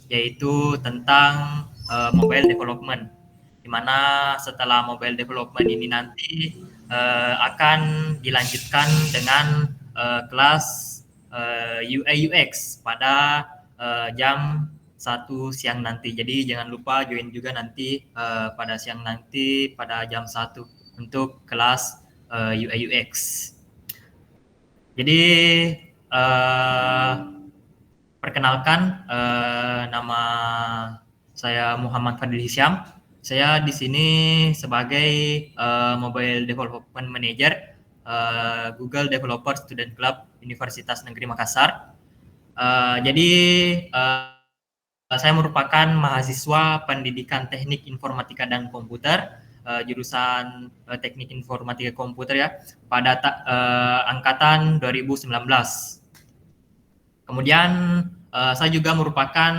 yaitu tentang mobile development, di mana setelah mobile development ini nanti akan dilanjutkan dengan kelas UI UX pada jam 1 siang nanti. Jadi jangan lupa join juga nanti pada siang nanti pada jam 1 untuk kelas UI UX. Jadi perkenalkan, nama saya Muhammad Fadil Hisyam. Saya di sini sebagai Mobile Development Manager Google Developer Student Club Universitas Negeri Makassar. Jadi saya merupakan mahasiswa pendidikan teknik informatika dan komputer, jurusan teknik informatika komputer ya, pada angkatan 2019. Kemudian saya juga merupakan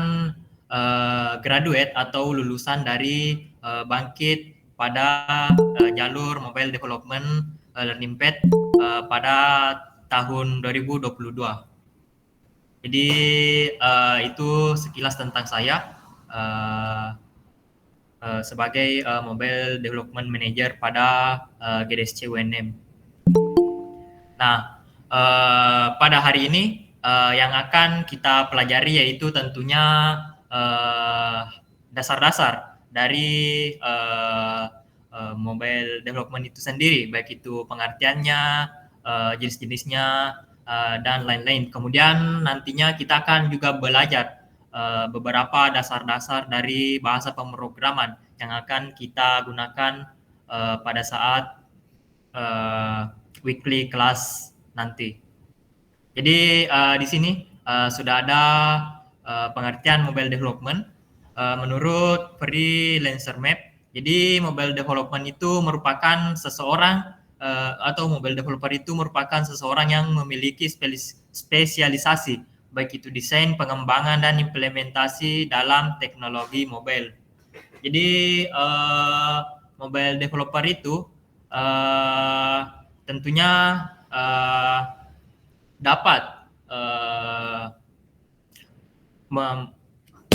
graduate atau lulusan dari Bangkit pada jalur Mobile Development Learning Path pada tahun 2022. Jadi itu sekilas tentang saya sebagai Mobile Development Manager pada GDSC UNM. Nah, pada hari ini yang akan kita pelajari yaitu tentunya dasar-dasar dari mobile development itu sendiri, baik itu pengertiannya, jenis-jenisnya, dan lain-lain. Kemudian nantinya kita akan juga belajar beberapa dasar-dasar dari bahasa pemrograman yang akan kita gunakan pada saat weekly class nanti. Jadi di sini sudah ada pengertian mobile development menurut Freelancer Map. Jadi mobile development itu merupakan seseorang atau mobile developer itu merupakan seseorang yang memiliki spesialisasi baik itu desain, pengembangan dan implementasi dalam teknologi mobile. Jadi mobile developer itu tentunya dapat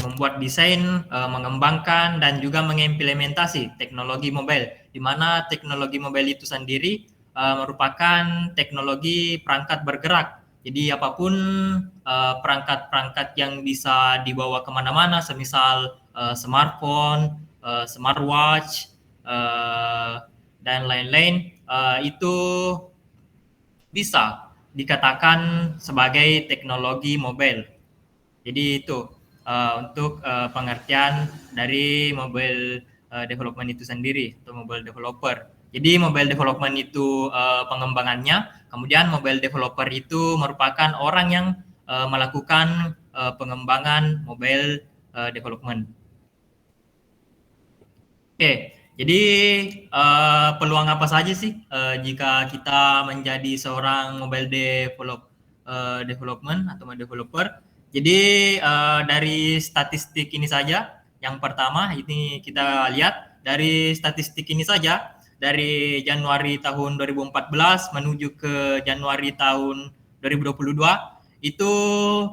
membuat desain, mengembangkan dan juga mengimplementasi teknologi mobile, di mana teknologi mobile itu sendiri merupakan teknologi perangkat bergerak. Jadi apapun perangkat-perangkat yang bisa dibawa kemana-mana, semisal smartphone, smartwatch, dan lain-lain, itu bisa dikatakan sebagai teknologi mobile. Jadi itu untuk pengertian dari mobile development itu sendiri atau mobile developer. Jadi mobile development itu pengembangannya, kemudian mobile developer itu merupakan orang yang melakukan pengembangan mobile development. Oke, jadi peluang apa saja sih jika kita menjadi seorang mobile development atau developer? Jadi dari statistik ini saja, yang pertama ini kita lihat dari statistik ini saja, dari Januari tahun 2014 menuju ke Januari tahun 2022, itu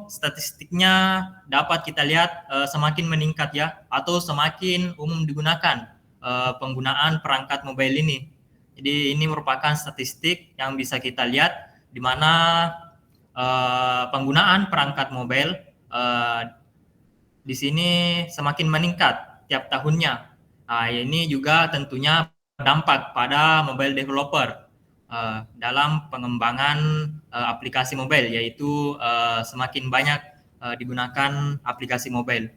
statistiknya dapat kita lihat semakin meningkat ya, atau semakin umum digunakan penggunaan perangkat mobile ini. Jadi ini merupakan statistik yang bisa kita lihat di mana penggunaan perangkat mobile di sini semakin meningkat tiap tahunnya. Nah, ini juga tentunya berdampak pada mobile developer dalam pengembangan aplikasi mobile, yaitu semakin banyak digunakan aplikasi mobile.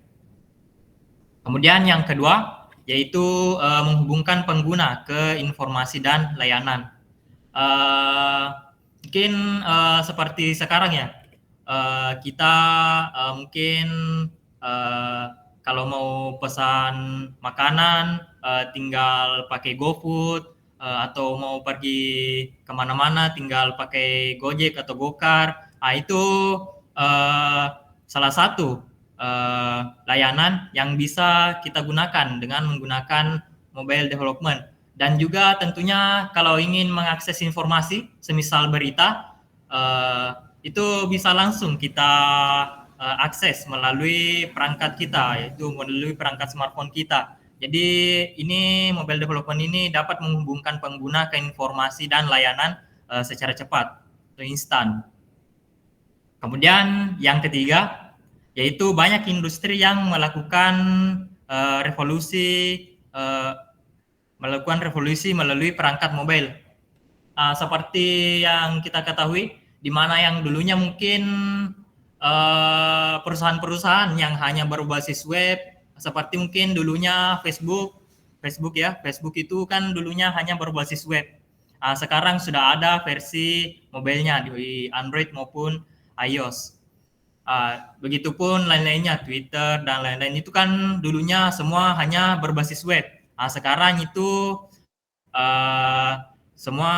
Kemudian yang kedua yaitu menghubungkan pengguna ke informasi dan layanan. Mungkin seperti sekarang ya, kita mungkin kalau mau pesan makanan tinggal pakai GoFood, atau mau pergi kemana-mana tinggal pakai Gojek atau Gokar. Nah, itu salah satu layanan yang bisa kita gunakan dengan menggunakan mobile development. Dan juga tentunya kalau ingin mengakses informasi, semisal berita, itu bisa langsung kita akses melalui perangkat kita, yaitu melalui perangkat smartphone kita. Jadi ini mobile development ini dapat menghubungkan pengguna ke informasi dan layanan secara cepat atau instan. Kemudian yang ketiga, yaitu banyak industri yang melakukan revolusi melalui perangkat mobile. Seperti yang kita ketahui, di mana yang dulunya mungkin perusahaan-perusahaan yang hanya berbasis web, seperti mungkin dulunya Facebook ya, Facebook itu kan dulunya hanya berbasis web. Sekarang sudah ada versi mobilenya di Android maupun iOS. Begitupun lain-lainnya, Twitter dan lain-lain itu kan dulunya semua hanya berbasis web. Sekarang itu semua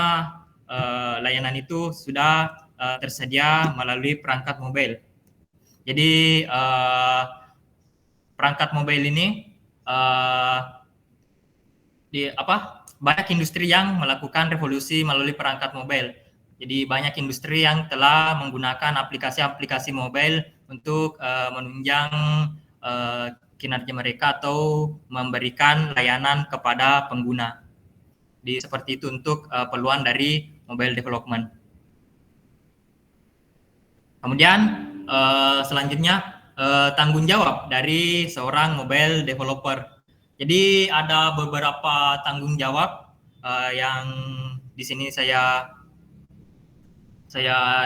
layanan itu sudah tersedia melalui perangkat mobile. Jadi perangkat mobile ini banyak industri yang melakukan revolusi melalui perangkat mobile. Jadi banyak industri yang telah menggunakan aplikasi-aplikasi mobile untuk menunjang kinerja mereka atau memberikan layanan kepada pengguna. Jadi seperti itu untuk peluang dari mobile development. Kemudian selanjutnya tanggung jawab dari seorang mobile developer. Jadi ada beberapa tanggung jawab yang di sini saya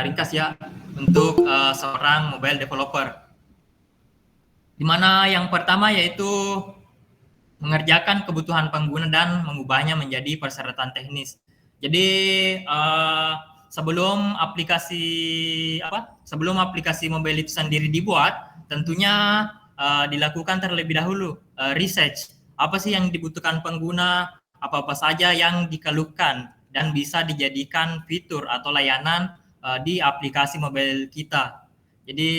ringkas ya untuk seorang mobile developer. Di mana yang pertama yaitu mengerjakan kebutuhan pengguna dan mengubahnya menjadi persyaratan teknis. Jadi sebelum aplikasi mobile itu sendiri dibuat, tentunya dilakukan terlebih dahulu research. Apa sih yang dibutuhkan pengguna, apa-apa saja yang dikeluhkan dan bisa dijadikan fitur atau layanan di aplikasi mobile kita. Jadi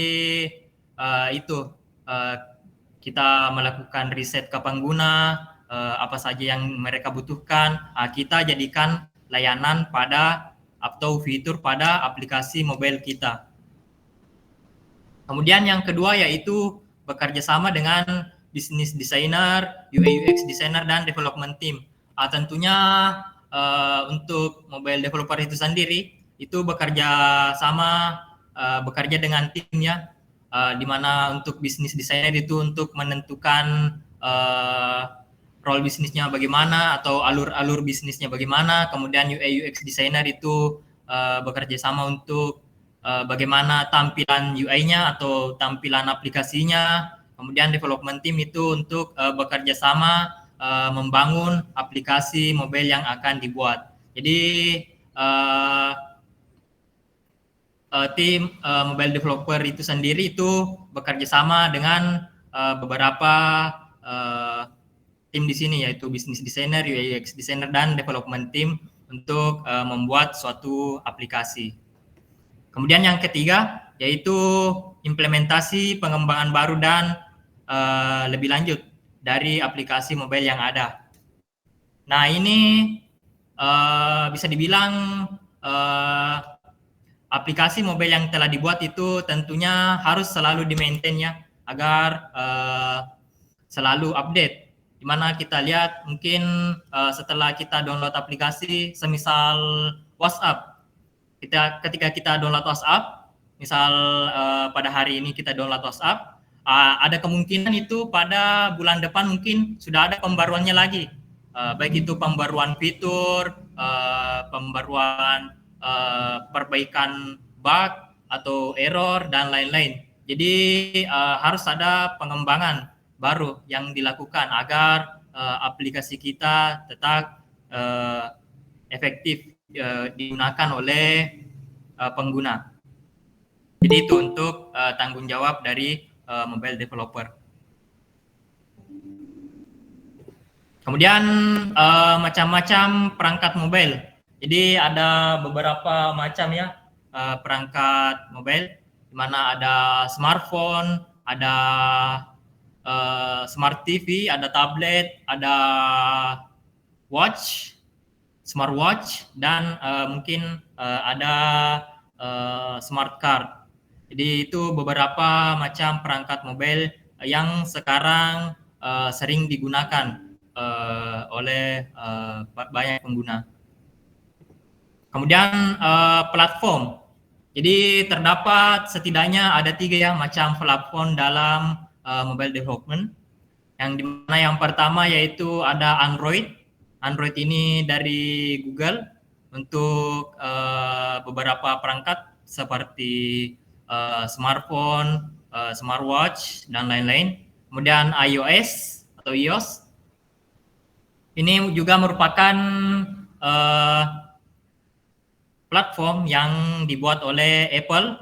itu kita melakukan riset ke pengguna, apa saja yang mereka butuhkan, kita jadikan layanan pada atau fitur pada aplikasi mobile kita. Kemudian yang kedua yaitu bekerja sama dengan business designer, UI UX designer dan development team. Tentunya untuk mobile developer itu sendiri itu bekerja dengan timnya. Di mana untuk bisnis designer itu untuk menentukan role bisnisnya bagaimana atau alur bisnisnya bagaimana. Kemudian UI UX designer itu bekerja sama untuk bagaimana tampilan UI-nya atau tampilan aplikasinya. Kemudian development team itu untuk bekerja sama membangun aplikasi mobile yang akan dibuat. Jadi tim mobile developer itu sendiri itu bekerja sama dengan beberapa tim di sini, yaitu business designer, UI UX designer dan development team untuk membuat suatu aplikasi. Kemudian yang ketiga yaitu implementasi pengembangan baru dan lebih lanjut dari aplikasi mobile yang ada. Nah ini bisa dibilang aplikasi mobile yang telah dibuat itu tentunya harus selalu di-maintain ya, agar selalu update. Dimana kita lihat mungkin setelah kita download aplikasi, semisal WhatsApp, ketika kita download WhatsApp, misal pada hari ini kita download WhatsApp, ada kemungkinan itu pada bulan depan mungkin sudah ada pembaruannya lagi, baik itu pembaruan fitur, pembaruan perbaikan bug atau error dan lain-lain. Jadi harus ada pengembangan baru yang dilakukan agar aplikasi kita tetap efektif digunakan oleh pengguna. Jadi itu untuk tanggung jawab dari mobile developer. Kemudian macam-macam perangkat mobile. Jadi ada beberapa macam ya perangkat mobile, di mana ada smartphone, ada smart TV, ada tablet, ada watch, smartwatch, dan mungkin ada smart card. Jadi itu beberapa macam perangkat mobile yang sekarang sering digunakan oleh banyak pengguna. Kemudian platform. Jadi terdapat setidaknya ada 3 ya macam platform dalam mobile development. Yang dimana yang pertama yaitu ada Android. Android ini dari Google untuk beberapa perangkat seperti smartphone, smartwatch dan lain-lain. Kemudian iOS atau iOS ini juga merupakan platform yang dibuat oleh Apple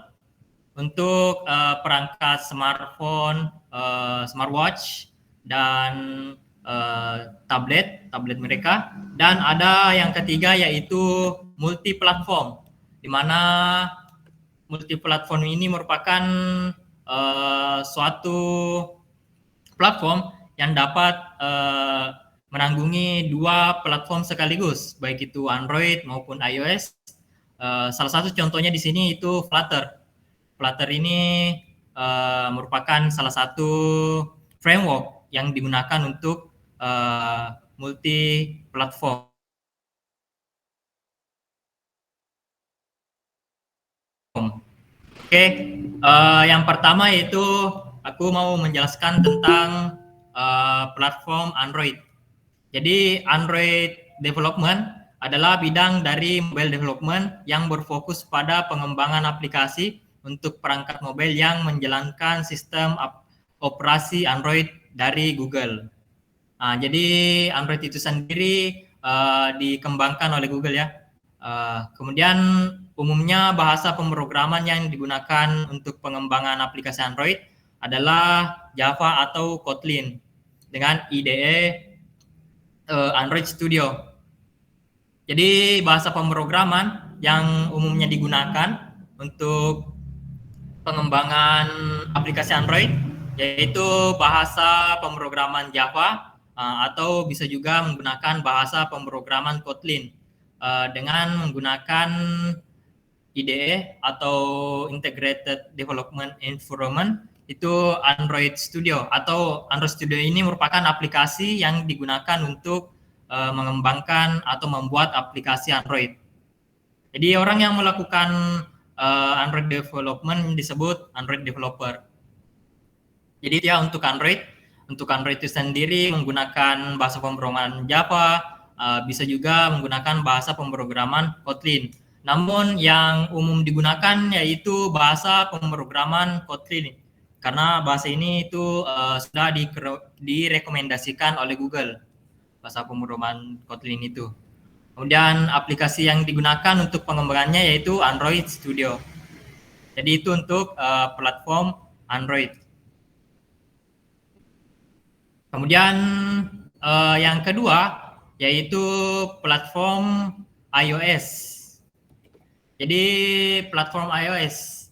untuk perangkat smartphone, smartwatch dan tablet mereka. Dan ada yang ketiga yaitu multi platform, di mana multi platform ini merupakan suatu platform yang dapat menanggungi 2 platform sekaligus, baik itu Android maupun iOS. Salah satu contohnya di sini itu Flutter. Flutter ini merupakan salah satu framework yang digunakan untuk multi platform. Oke, yang pertama yaitu aku mau menjelaskan tentang platform Android. Jadi Android development adalah bidang dari mobile development yang berfokus pada pengembangan aplikasi untuk perangkat mobile yang menjalankan sistem operasi Android dari Google. Nah, jadi Android itu sendiri dikembangkan oleh Google ya. Kemudian umumnya bahasa pemrograman yang digunakan untuk pengembangan aplikasi Android adalah Java atau Kotlin dengan IDE Android Studio. Jadi bahasa pemrograman yang umumnya digunakan untuk pengembangan aplikasi Android yaitu bahasa pemrograman Java atau bisa juga menggunakan bahasa pemrograman Kotlin dengan menggunakan IDE atau Integrated Development Environment. Itu Android Studio, atau Android Studio ini merupakan aplikasi yang digunakan untuk mengembangkan atau membuat aplikasi Android. Jadi orang yang melakukan Android development disebut Android developer. Jadi ya untuk Android itu sendiri menggunakan bahasa pemrograman Java, bisa juga menggunakan bahasa pemrograman Kotlin. Namun yang umum digunakan yaitu bahasa pemrograman Kotlin, karena bahasa ini itu sudah direkomendasikan oleh Google, bahasa pemrograman Kotlin itu. Kemudian aplikasi yang digunakan untuk pengembangannya yaitu Android Studio. Jadi itu untuk platform Android. Kemudian yang kedua yaitu platform iOS. Jadi platform iOS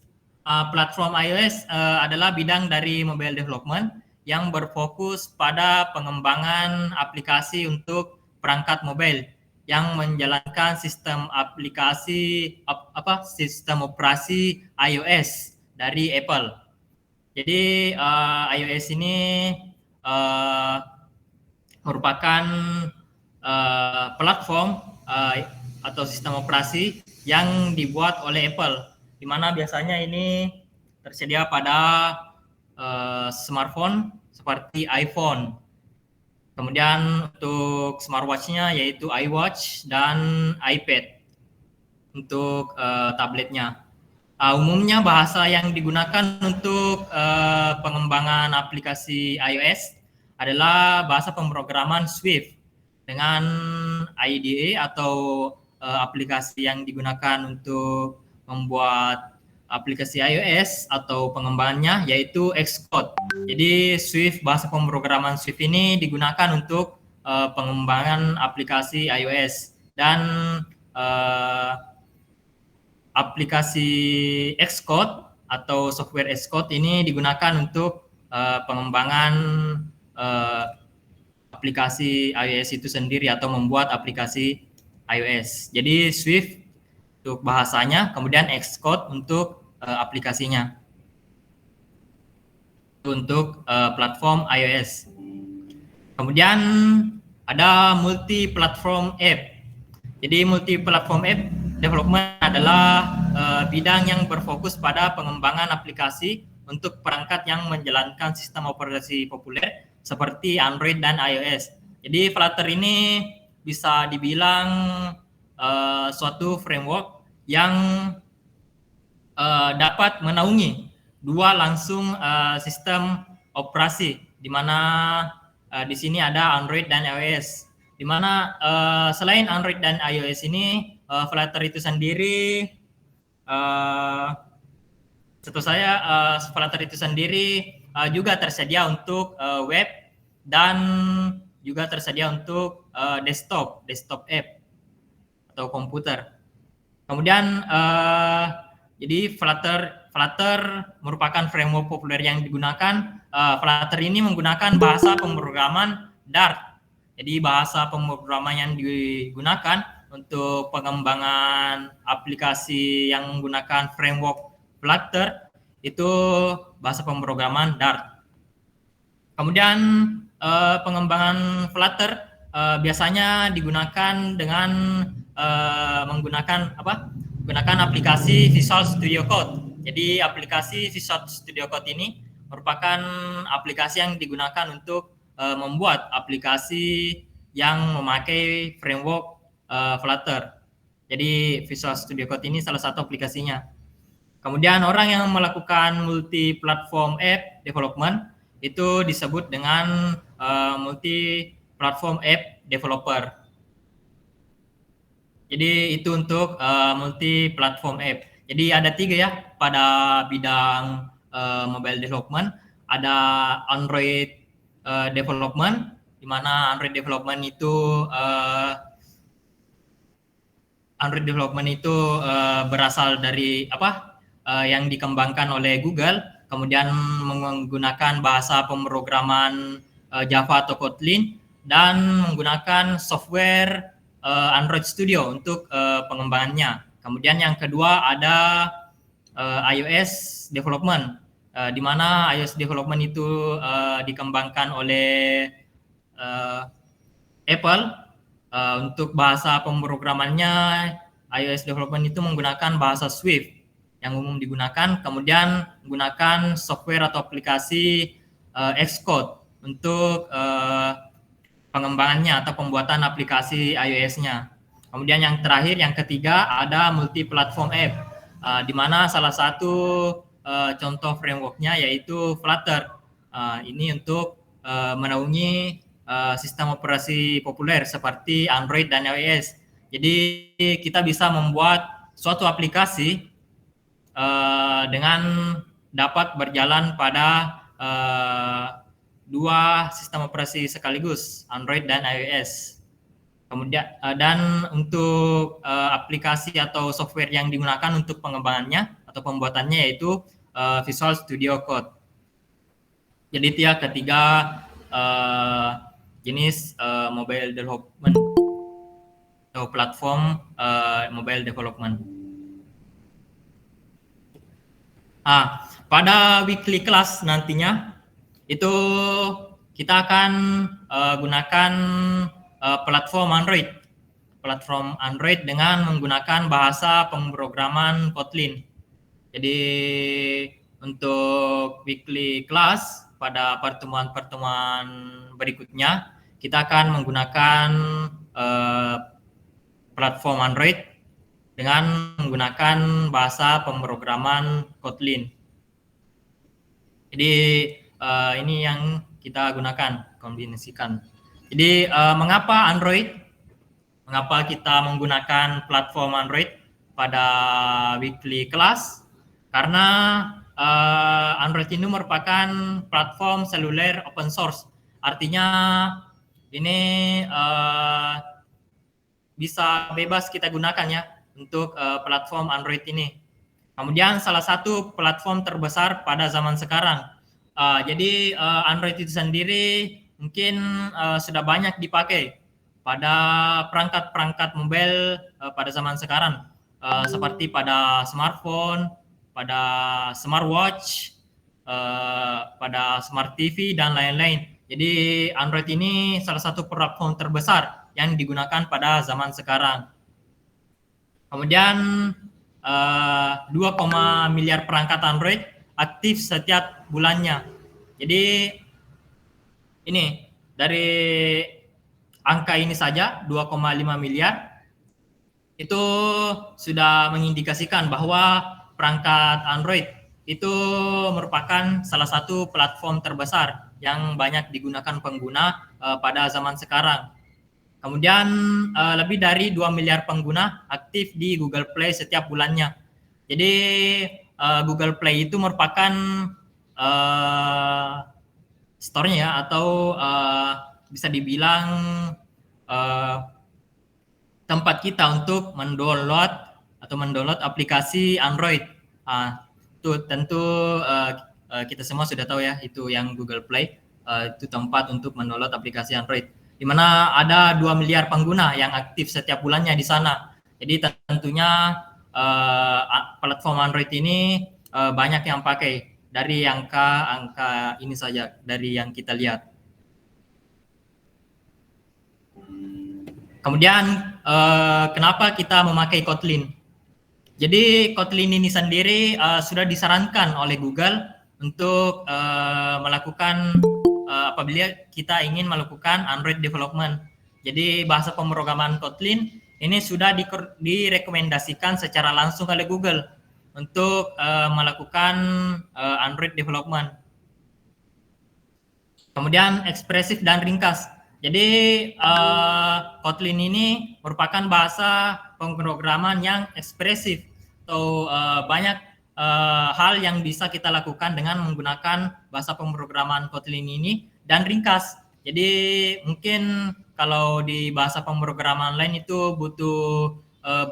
adalah bidang dari mobile development yang berfokus pada pengembangan aplikasi untuk perangkat mobile yang menjalankan sistem sistem operasi iOS dari Apple. Jadi iOS ini merupakan platform atau sistem operasi yang dibuat oleh Apple, di mana biasanya ini tersedia pada smartphone seperti iPhone. Kemudian untuk smartwatch-nya yaitu iWatch dan iPad untuk tabletnya. Umumnya bahasa yang digunakan untuk pengembangan aplikasi iOS adalah bahasa pemrograman Swift dengan IDE atau aplikasi yang digunakan untuk membuat aplikasi iOS atau pengembangannya yaitu Xcode. Jadi bahasa pemrograman Swift ini digunakan untuk pengembangan aplikasi iOS, dan aplikasi Xcode atau software Xcode ini digunakan untuk pengembangan aplikasi iOS itu sendiri atau membuat aplikasi iOS. Jadi Swift untuk bahasanya, kemudian Xcode untuk aplikasinya. untuk platform iOS. Kemudian ada multi platform app. Jadi multi platform app development adalah bidang yang berfokus pada pengembangan aplikasi untuk perangkat yang menjalankan sistem operasi populer seperti Android dan iOS. Jadi Flutter ini bisa dibilang suatu framework yang dapat menaungi dua langsung sistem operasi, di mana di sini ada Android dan iOS. Di mana selain Android dan iOS ini, Flutter itu sendiri, setahu saya Flutter itu sendiri juga tersedia untuk web dan juga tersedia untuk desktop app atau komputer. Kemudian jadi Flutter merupakan framework populer yang digunakan. Flutter ini menggunakan bahasa pemrograman Dart. Jadi bahasa pemrograman yang digunakan untuk pengembangan aplikasi yang menggunakan framework Flutter itu bahasa pemrograman Dart. Kemudian pengembangan Flutter biasanya digunakan dengan menggunakan aplikasi Visual Studio Code. Jadi aplikasi Visual Studio Code ini merupakan aplikasi yang digunakan untuk membuat aplikasi yang memakai framework Flutter. Jadi Visual Studio Code ini salah satu aplikasinya. Kemudian orang yang melakukan multi platform app development itu disebut dengan multi platform app developer. Jadi itu untuk multi platform app. Jadi ada 3 ya pada bidang mobile development. Ada Android development, di mana Android development itu berasal dari yang dikembangkan oleh Google, kemudian menggunakan bahasa pemrograman Java atau Kotlin, dan menggunakan software Android Studio untuk pengembangannya. Kemudian yang kedua ada iOS development, di mana iOS development itu dikembangkan oleh Apple. Untuk bahasa pemrogramannya iOS development itu menggunakan bahasa Swift yang umum digunakan, kemudian menggunakan software atau aplikasi Xcode untuk pengembangannya atau pembuatan aplikasi iOS-nya. Kemudian yang terakhir, yang ketiga, ada multi platform app, di mana salah satu contoh framework-nya yaitu Flutter. Ini untuk menaungi sistem operasi populer seperti Android dan iOS. Jadi kita bisa membuat suatu aplikasi dengan dapat berjalan pada dua sistem operasi sekaligus, Android dan iOS. Kemudian dan untuk aplikasi atau software yang digunakan untuk pengembangannya atau pembuatannya yaitu Visual Studio Code. Jadi itu ya ketiga jenis mobile development atau platform mobile development. Pada weekly class nantinya itu kita akan gunakan platform Android dengan menggunakan bahasa pemrograman Kotlin. Jadi untuk weekly class pada pertemuan-pertemuan berikutnya kita akan menggunakan platform Android dengan menggunakan bahasa pemrograman Kotlin. Jadi ini yang kita gunakan, kombinasikan. Jadi mengapa kita menggunakan platform Android pada weekly class? Karena Android ini merupakan platform seluler open source. Artinya ini bisa bebas kita gunakan ya untuk platform Android ini. Kemudian salah satu platform terbesar pada zaman sekarang. Jadi Android itu sendiri mungkin sudah banyak dipakai pada perangkat-perangkat mobile pada zaman sekarang, seperti pada smartphone, pada smartwatch, pada smart TV dan lain-lain. Jadi Android ini salah satu platform terbesar yang digunakan pada zaman sekarang. Kemudian 2, miliar perangkat Android aktif setiap bulannya. Jadi ini dari angka ini saja 2,5 miliar itu sudah mengindikasikan bahwa perangkat Android itu merupakan salah satu platform terbesar yang banyak digunakan pengguna pada zaman sekarang. Kemudian lebih dari 2 miliar pengguna aktif di Google Play setiap bulannya. Jadi Google Play itu merupakan store-nya ya, atau bisa dibilang tempat kita untuk mendownload aplikasi Android. Itu tentu kita semua sudah tahu ya, itu yang Google Play, itu tempat untuk mendownload aplikasi Android, di mana ada 2 miliar pengguna yang aktif setiap bulannya di sana. Jadi tentunya platform Android ini banyak yang pakai dari angka ini saja, dari yang kita lihat. Kemudian kenapa kita memakai Kotlin? Jadi Kotlin ini sendiri sudah disarankan oleh Google untuk melakukan apabila kita ingin melakukan Android development. Jadi bahasa pemrograman Kotlin ini sudah direkomendasikan secara langsung oleh Google untuk melakukan Android development. Kemudian ekspresif dan ringkas. Jadi Kotlin ini merupakan bahasa pemrograman yang ekspresif, atau banyak hal yang bisa kita lakukan dengan menggunakan bahasa pemrograman Kotlin ini, dan ringkas. Jadi mungkin kalau di bahasa pemrograman lain itu butuh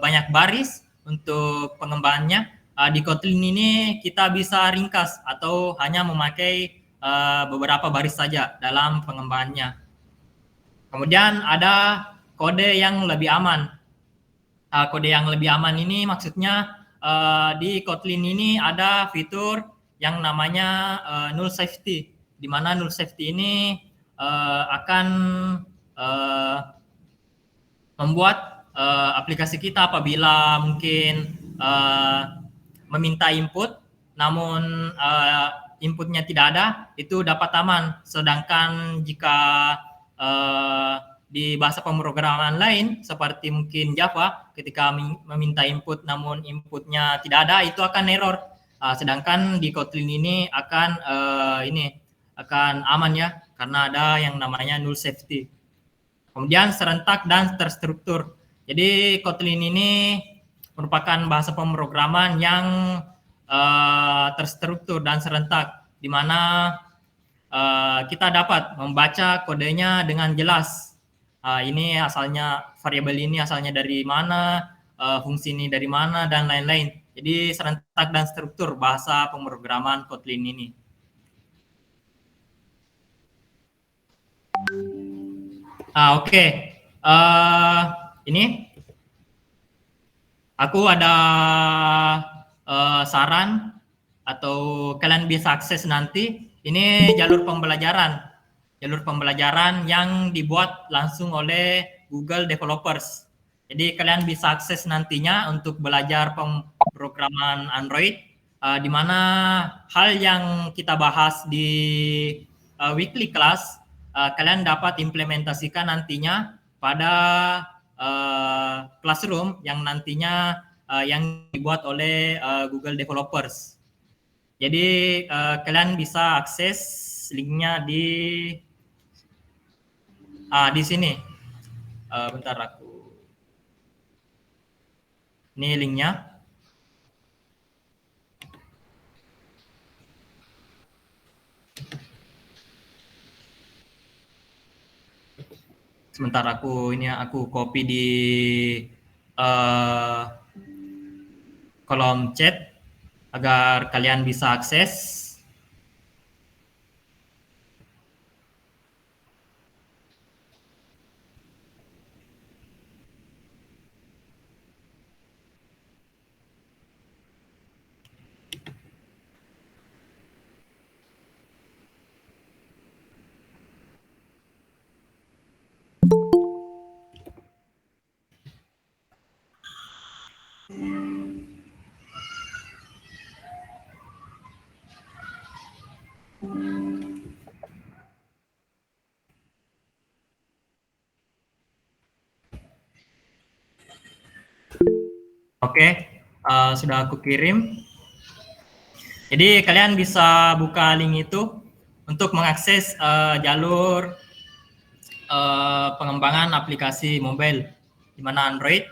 banyak baris untuk pengembangannya. Di Kotlin ini kita bisa ringkas atau hanya memakai beberapa baris saja dalam pengembangannya. Kemudian ada kode yang lebih aman. Kode yang lebih aman ini maksudnya di Kotlin ini ada fitur yang namanya null safety, di mana null safety ini akan membuat aplikasi kita apabila mungkin meminta input, namun inputnya tidak ada, itu dapat aman. Sedangkan jika di bahasa pemrograman lain seperti mungkin Java, ketika meminta input namun inputnya tidak ada, itu akan error. Sedangkan di Kotlin ini akan aman ya, karena ada yang namanya null safety. Kemudian serentak dan terstruktur. Jadi Kotlin ini merupakan bahasa pemrograman yang terstruktur dan serentak, di mana kita dapat membaca kodenya dengan jelas. Ini asalnya, variabel ini asalnya dari mana, fungsi ini dari mana, dan lain-lain. Jadi serentak dan struktur bahasa pemrograman Kotlin ini. Oke. Ini aku ada saran, atau kalian bisa akses nanti. Ini jalur pembelajaran yang dibuat langsung oleh Google Developers. Jadi kalian bisa akses nantinya untuk belajar pemrograman Android, di mana hal yang kita bahas di weekly class kalian dapat implementasikan nantinya pada classroom yang nantinya yang dibuat oleh Google Developers. Jadi kalian bisa akses linknya di sini. Bentar aku. Ini linknya. Sebentar aku copy di kolom chat agar kalian bisa akses. Oke, sudah aku kirim. Jadi kalian bisa buka link itu untuk mengakses jalur pengembangan aplikasi mobile di mana Android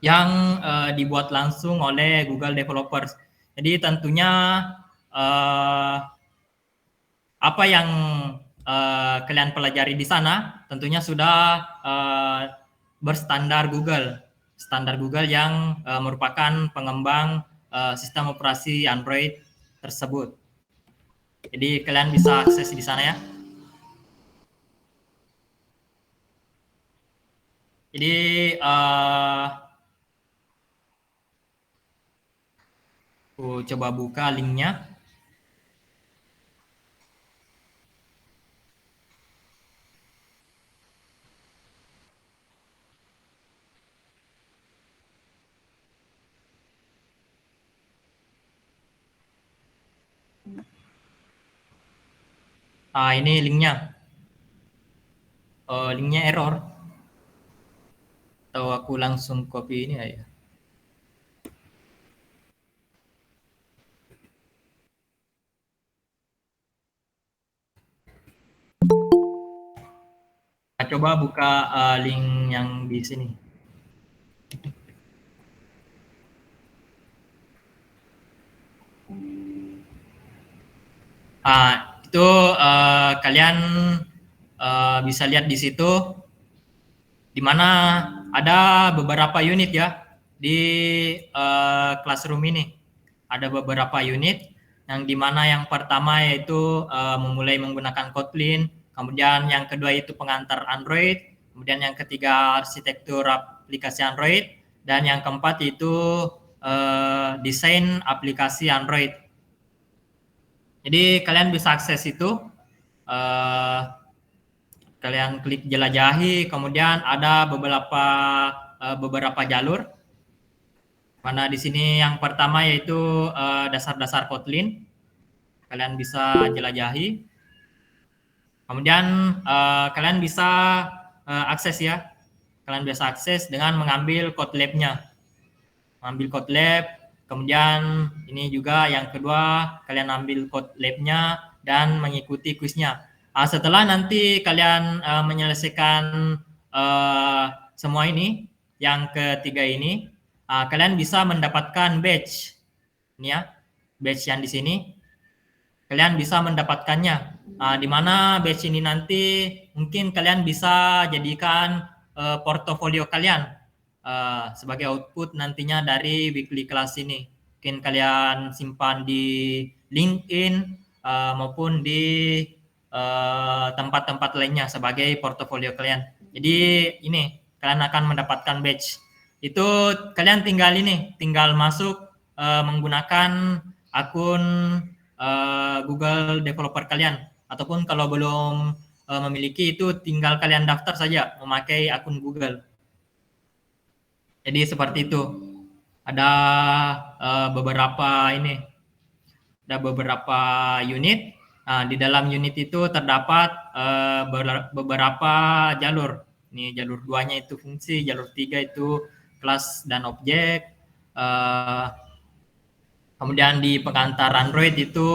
yang dibuat langsung oleh Google Developers. Jadi tentunya uh, apa yang kalian pelajari di sana tentunya sudah berstandar Google, standar Google yang merupakan pengembang sistem operasi Android tersebut. Jadi kalian bisa akses di sana ya. Jadi aku coba buka linknya. Ini linknya. Linknya error. Atau aku langsung copy ini ya. Nah, coba buka link yang di sini. Itu kalian bisa lihat di situ di mana ada beberapa unit ya di classroom ini. Ada beberapa unit yang dimana yang pertama yaitu memulai menggunakan Kotlin, kemudian yang kedua itu pengantar Android, kemudian yang ketiga arsitektur aplikasi Android, dan yang keempat itu desain aplikasi Android. Jadi kalian bisa akses itu, kalian klik jelajahi, kemudian ada beberapa jalur. Mana di sini yang pertama yaitu dasar-dasar Kotlin, kalian bisa jelajahi. Kemudian kalian bisa akses ya, kalian bisa akses dengan mengambil code lab-nya, mengambil code lab. Kemudian ini juga yang kedua, kalian ambil code lab-nya dan mengikuti kuisnya. Setelah nanti kalian menyelesaikan semua ini, yang ketiga ini, kalian bisa mendapatkan badge. Ini ya, badge yang di sini. Kalian bisa mendapatkannya. Di mana badge ini nanti mungkin kalian bisa jadikan portofolio kalian sebagai output nantinya dari weekly class ini. Mungkin kalian simpan di LinkedIn maupun di tempat-tempat lainnya sebagai portofolio kalian. Jadi ini kalian akan mendapatkan badge. Itu kalian tinggal masuk menggunakan akun Google Developer kalian, ataupun kalau belum memiliki itu tinggal kalian daftar saja memakai akun Google. Jadi seperti itu. Ada beberapa unit. Di dalam unit itu terdapat beberapa jalur. Ini jalur 2-nya itu fungsi, jalur 3 itu kelas dan objek. Kemudian di pengantar Android itu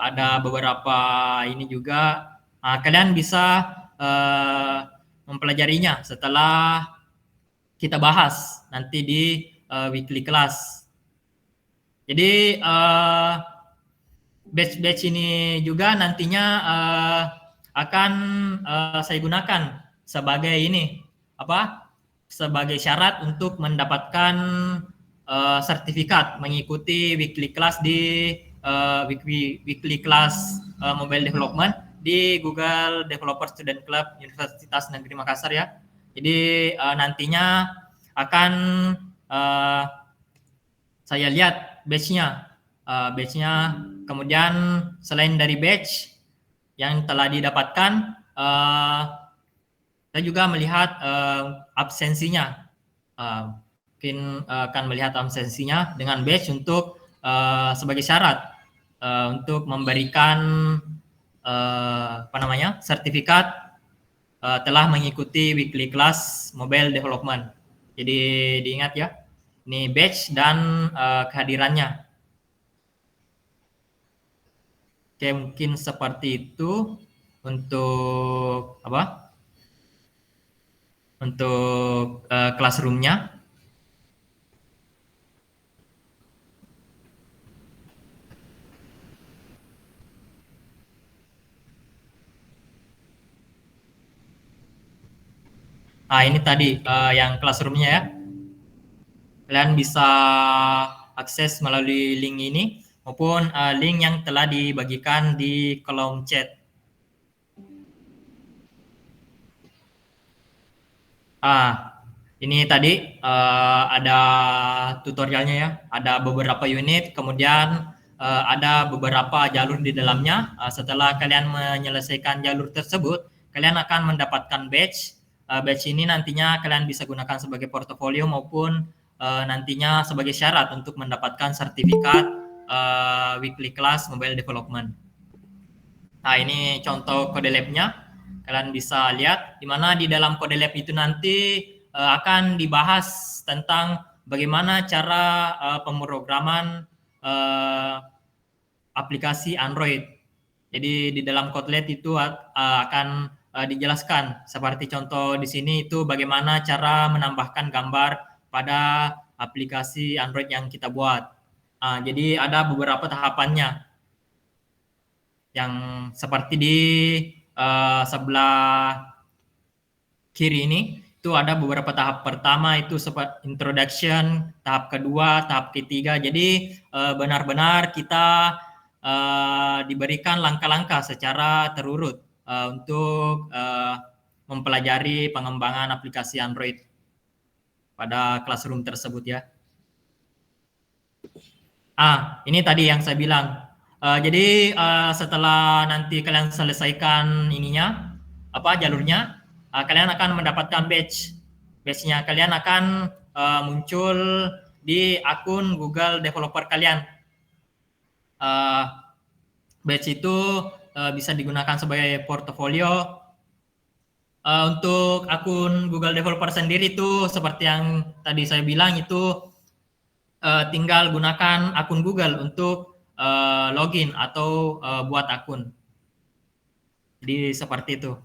ada beberapa ini juga. Kalian bisa mempelajarinya setelah kita bahas nanti di weekly class. Jadi batch ini juga nantinya akan saya gunakan sebagai sebagai syarat untuk mendapatkan sertifikat mengikuti weekly class di weekly class mobile development di Google Developer Student Club Universitas Negeri Makassar ya. Jadi nantinya akan saya lihat batch-nya. Kemudian selain dari batch yang telah didapatkan, saya juga melihat absensinya. Mungkin akan melihat absensinya dengan batch untuk sebagai syarat untuk memberikan sertifikat telah mengikuti weekly class mobile development. Jadi diingat ya. Ini batch dan kehadirannya. Oke, mungkin seperti itu untuk apa? Untuk classroom-nya. Nah, ini tadi yang classroom-nya ya. Kalian bisa akses melalui link ini maupun link yang telah dibagikan di kolom chat. Ini tadi ada tutorialnya ya. Ada beberapa unit, kemudian ada beberapa jalur di dalamnya. Setelah kalian menyelesaikan jalur tersebut, kalian akan mendapatkan badge. Badge ini nantinya kalian bisa gunakan sebagai portofolio maupun nantinya sebagai syarat untuk mendapatkan sertifikat weekly class mobile development. Nah, ini contoh kode lab-nya. Kalian bisa lihat di mana di dalam kode lab itu nanti akan dibahas tentang bagaimana cara pemrograman aplikasi Android. Jadi di dalam kode lab itu akan dijelaskan seperti contoh di sini itu bagaimana cara menambahkan gambar pada aplikasi Android yang kita buat. Jadi ada beberapa tahapannya yang seperti di sebelah kiri ini itu ada beberapa tahap. Pertama itu seperti introduction, tahap kedua, tahap ketiga. Jadi benar-benar kita diberikan langkah-langkah secara terurut untuk mempelajari pengembangan aplikasi Android pada classroom tersebut ya. Ini tadi yang saya bilang. Jadi setelah nanti kalian selesaikan ininya, jalurnya, kalian akan mendapatkan badge. Badge-nya kalian akan muncul di akun Google Developer kalian. Badge itu bisa digunakan sebagai portofolio. Untuk akun Google Developer sendiri itu seperti yang tadi saya bilang itu tinggal gunakan akun Google untuk login atau buat akun. Jadi seperti itu.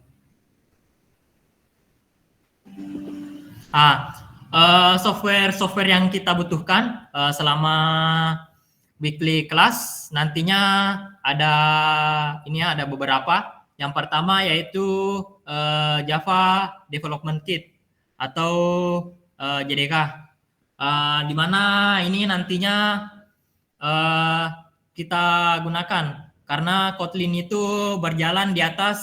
Software yang kita butuhkan selama weekly class nantinya ada beberapa. Yang pertama yaitu Java Development Kit atau JDK. Di mana ini nantinya kita gunakan karena Kotlin itu berjalan di atas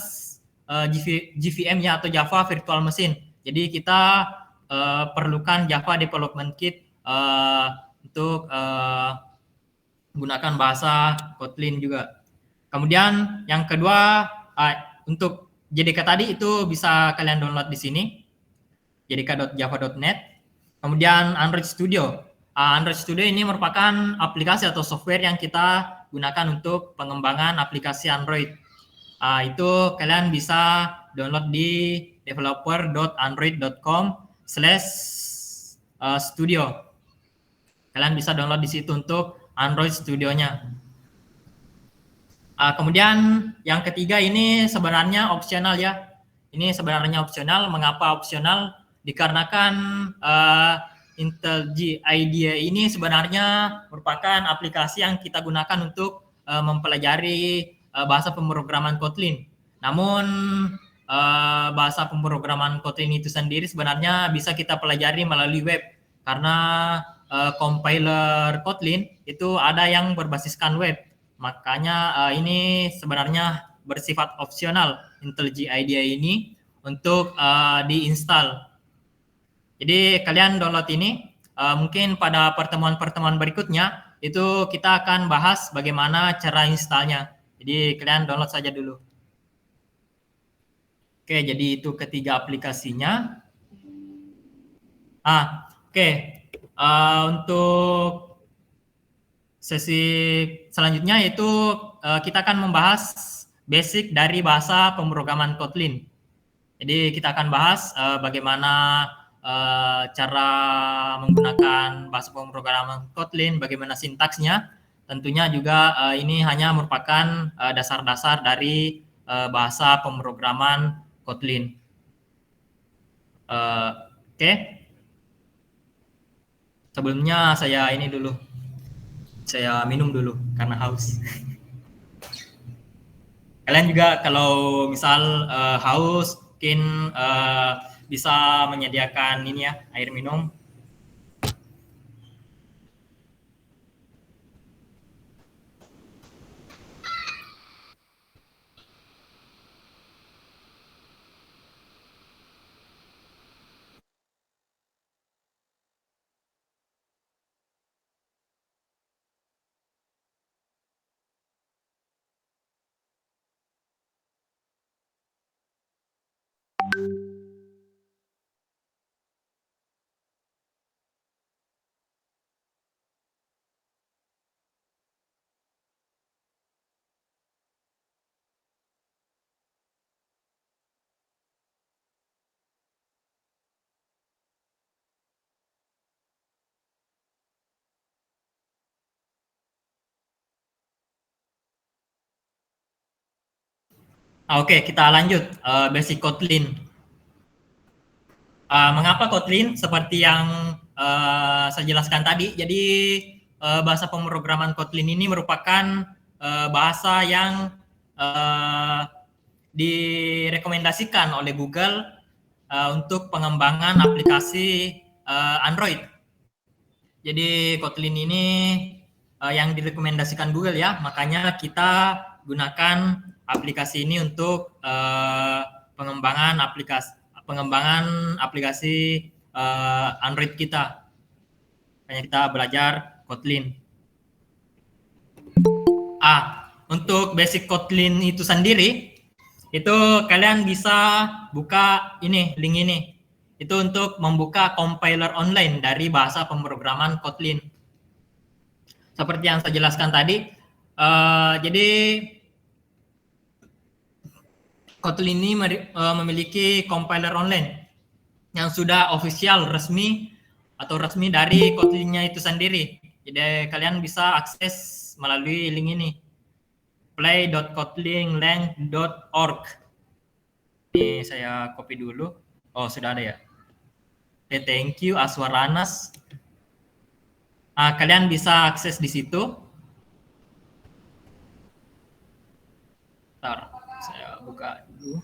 JVM-nya atau Java Virtual Machine. Jadi kita perlukan Java Development Kit untuk menggunakan bahasa Kotlin juga. Kemudian yang kedua untuk JDK tadi itu bisa kalian download di sini jdk.java.net. Kemudian Android Studio. Android Studio ini merupakan aplikasi atau software yang kita gunakan untuk pengembangan aplikasi Android. Itu kalian bisa download di developer.android.com/studio. Kalian bisa download di situ untuk Android Studio-nya. Kemudian yang ketiga ini sebenarnya opsional ya. Ini sebenarnya opsional. Mengapa opsional? Dikarenakan IntelliJ IDEA ini sebenarnya merupakan aplikasi yang kita gunakan untuk mempelajari bahasa pemrograman Kotlin. Namun bahasa pemrograman Kotlin itu sendiri sebenarnya bisa kita pelajari melalui web karena compiler Kotlin itu ada yang berbasiskan web. Makanya ini sebenarnya bersifat opsional IntelliJ IDEA ini untuk diinstal. Jadi kalian download ini, mungkin pada pertemuan-pertemuan berikutnya itu kita akan bahas bagaimana cara installnya. Jadi kalian download saja dulu. Oke, jadi itu ketiga aplikasinya. Oke. Untuk sesi selanjutnya itu kita akan membahas basic dari bahasa pemrograman Kotlin. Jadi kita akan bahas bagaimana cara menggunakan bahasa pemrograman Kotlin, bagaimana sintaksnya. Tentunya juga ini hanya merupakan dasar-dasar dari bahasa pemrograman Kotlin. Oke. Sebelumnya saya ini dulu. Saya minum dulu karena haus. Kalian juga kalau misal haus, mungkin bisa menyediakan ini ya, air minum. Oke, kita lanjut basic Kotlin. Mengapa Kotlin? Seperti yang saya jelaskan tadi, jadi bahasa pemrograman Kotlin ini merupakan bahasa yang direkomendasikan oleh Google untuk pengembangan aplikasi Android. Jadi Kotlin ini yang direkomendasikan Google ya, makanya kita gunakan aplikasi ini untuk pengembangan aplikasi Android kita. Makanya kita belajar Kotlin. Untuk basic Kotlin itu sendiri, itu kalian bisa buka ini, link ini. Itu untuk membuka compiler online dari bahasa pemrograman Kotlin. Seperti yang saya jelaskan tadi, jadi Kotlin ini memiliki compiler online yang sudah official resmi dari Kotlinnya itu sendiri. Jadi kalian bisa akses melalui link ini, play.kotlinlang.org. Ini saya copy dulu. Oh, sudah ada ya. Oke, thank you Aswaranas. Kalian bisa akses di situ. Bentar, saya buka dulu.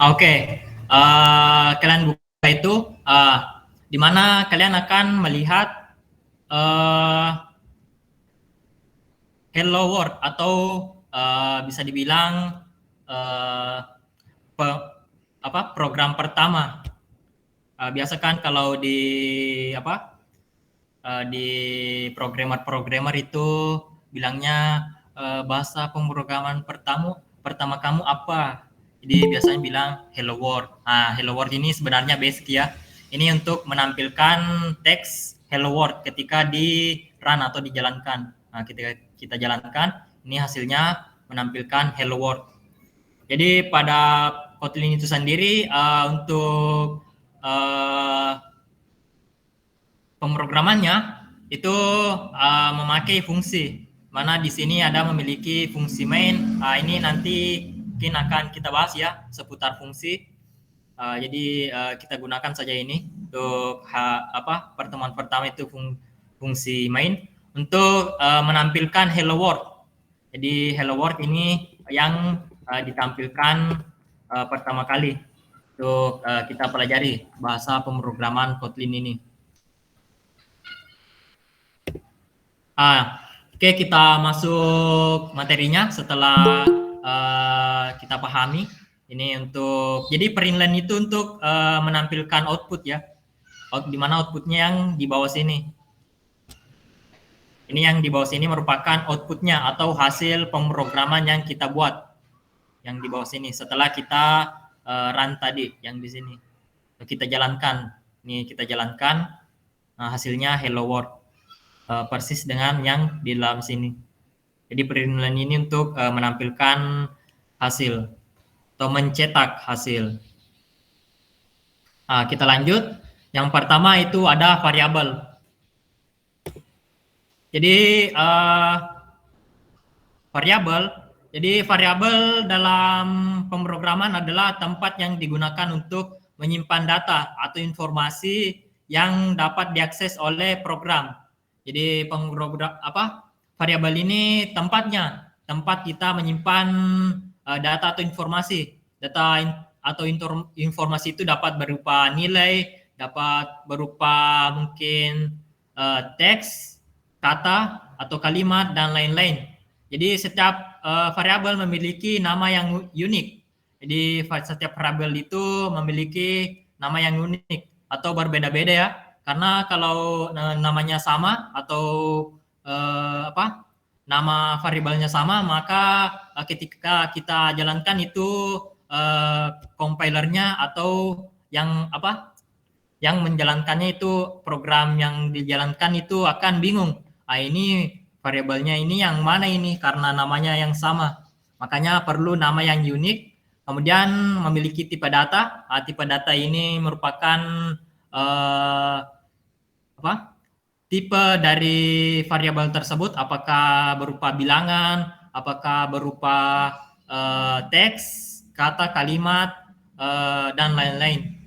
Oke, kalian buka itu, di mana kalian akan melihat Hello World atau bisa dibilang program pertama. Biasa kan kalau di di programmer itu bilangnya bahasa pemrograman pertama kamu apa? Jadi biasanya bilang Hello World. Hello World ini sebenarnya basic ya. Ini untuk menampilkan teks Hello World ketika di run atau dijalankan. Ketika kita jalankan, ini hasilnya menampilkan Hello World. Jadi pada Kotlin itu sendiri untuk pemrogramannya itu memakai fungsi. Mana di sini ada memiliki fungsi main. Ini nanti mungkin akan kita bahas ya seputar fungsi. Jadi kita gunakan saja ini untuk pertemuan pertama itu fungsi main untuk menampilkan Hello World. Jadi Hello World ini yang ditampilkan pertama kali untuk kita pelajari bahasa pemrograman Kotlin ini. Oke, kita masuk materinya setelah kita pahami. Ini untuk, jadi perinline itu untuk menampilkan output ya. Di mana outputnya yang di bawah sini. Ini yang di bawah sini merupakan outputnya atau hasil pemrograman yang kita buat. Yang di bawah sini setelah kita run tadi yang di sini. Kita jalankan. Ini kita jalankan hasilnya hello world. Persis dengan yang di dalam sini. Jadi perinline ini untuk menampilkan hasil atau mencetak hasil. Kita lanjut. Yang pertama itu ada variabel. Jadi variabel dalam pemrograman adalah tempat yang digunakan untuk menyimpan data atau informasi yang dapat diakses oleh program. Jadi variabel ini tempat kita menyimpan data atau informasi. Data atau informasi itu dapat berupa nilai, dapat berupa mungkin teks, kata atau kalimat dan lain-lain. Jadi setiap variabel memiliki nama yang unik. Jadi setiap variabel itu memiliki nama yang unik atau berbeda-beda ya. Karena kalau namanya sama atau nama variabelnya sama, maka ketika kita jalankan itu compilernya atau yang menjalankannya itu program yang dijalankan itu akan bingung. Ini variabelnya ini yang mana ini karena namanya yang sama. Makanya perlu nama yang unik. Kemudian memiliki tipe data. Tipe data ini merupakan tipe dari variabel tersebut, apakah berupa bilangan, apakah berupa teks, kata, kalimat, dan lain-lain.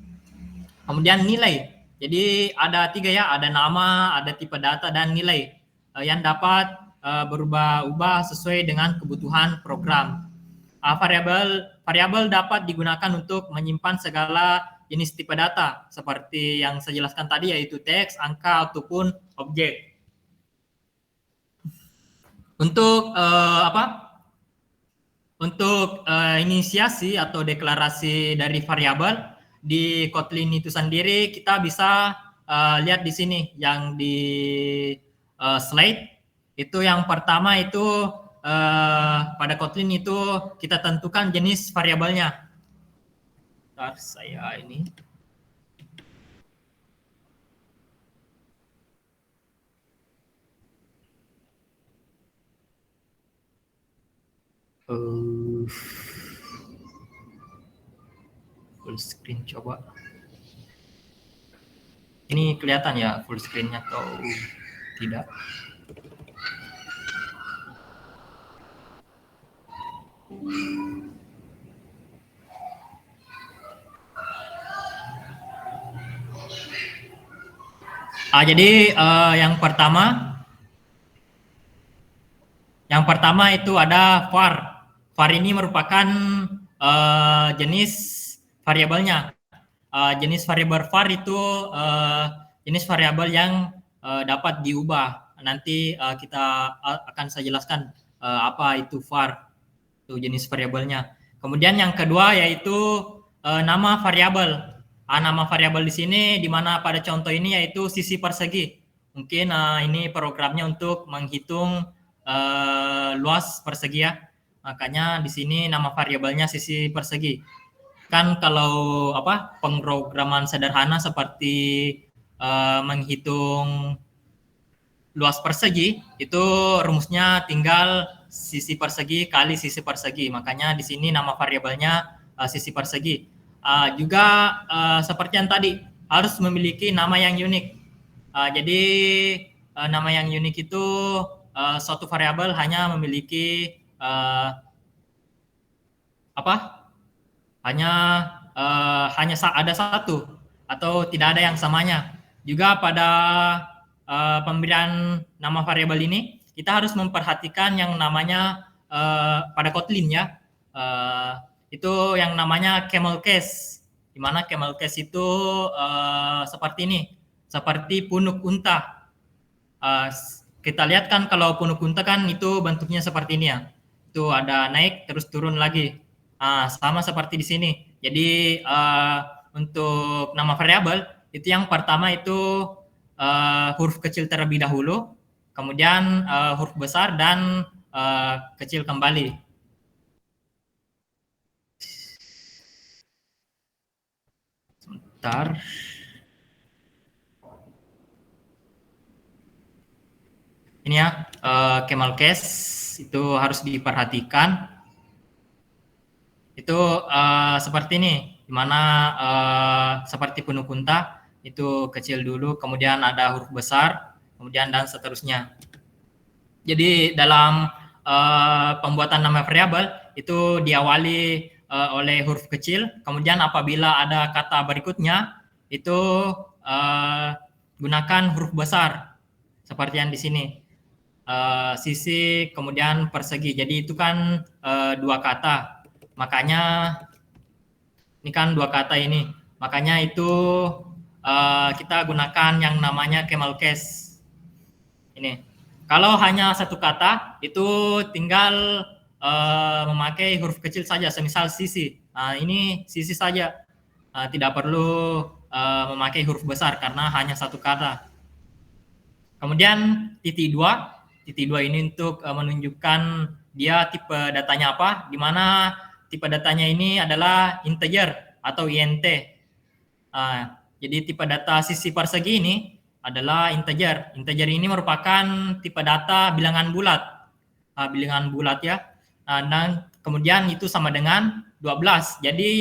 Kemudian nilai. Jadi ada 3 ya, ada nama, ada tipe data, dan nilai yang dapat berubah-ubah sesuai dengan kebutuhan program. Variabel dapat digunakan untuk menyimpan segala jenis tipe data seperti yang saya jelaskan tadi, yaitu teks, angka ataupun objek. Untuk inisiasi atau deklarasi dari variabel di Kotlin itu sendiri kita bisa lihat di sini yang di slide. Itu yang pertama itu pada Kotlin itu kita tentukan jenis variabelnya. Bentar, saya ini. Full screen coba. Ini kelihatan ya full screen-nya atau tidak? Jadi yang pertama itu ada var. Var ini merupakan jenis variabelnya. Jenis variabel var itu jenis variabel yang dapat diubah. Nanti kita akan saya jelaskan apa itu var, itu jenis variabelnya. Kemudian yang kedua yaitu nama variabel. Nama variabel di sini di mana pada contoh ini yaitu sisi persegi. Mungkin ini programnya untuk menghitung luas persegi ya. Makanya di sini nama variabelnya sisi persegi. Kan kalau pemrograman sederhana seperti menghitung luas persegi itu rumusnya tinggal sisi persegi kali sisi persegi. Makanya di sini nama variabelnya sisi persegi. Juga seperti yang tadi harus memiliki nama yang unik. Jadi nama yang unik itu suatu variabel hanya memiliki hanya ada satu atau tidak ada yang samanya. Juga pada pemberian nama variabel ini kita harus memperhatikan yang namanya pada Kotlin ya. itu yang namanya camel case, di mana camel case itu seperti ini, seperti punuk unta. Kita lihat kan kalau punuk unta kan itu bentuknya seperti ini ya, itu ada naik terus turun lagi. Sama seperti di sini. Jadi untuk nama variabel itu yang pertama itu huruf kecil terlebih dahulu, kemudian huruf besar dan kecil kembali. Sebentar. Ini ya, camel case itu harus diperhatikan. Itu seperti ini, dimana seperti punuk unta itu kecil dulu, kemudian ada huruf besar, kemudian dan seterusnya. Jadi dalam pembuatan nama variabel itu diawali oleh huruf kecil, kemudian apabila ada kata berikutnya itu gunakan huruf besar seperti yang di sini. Sisi kemudian persegi. Jadi itu kan dua kata. Makanya ini kan dua kata ini. Makanya itu kita gunakan yang namanya camel case. Ini. Kalau hanya satu kata itu tinggal memakai huruf kecil saja, semisal sisi. Ini sisi saja. Tidak perlu memakai huruf besar karena hanya satu kata. Kemudian titik dua ini untuk menunjukkan dia tipe datanya apa, di mana tipe datanya ini adalah integer atau int. Jadi tipe data sisi persegi ini adalah integer. Integer ini merupakan tipe data bilangan bulat. Bilangan bulat ya. Dan kemudian itu sama dengan 12. Jadi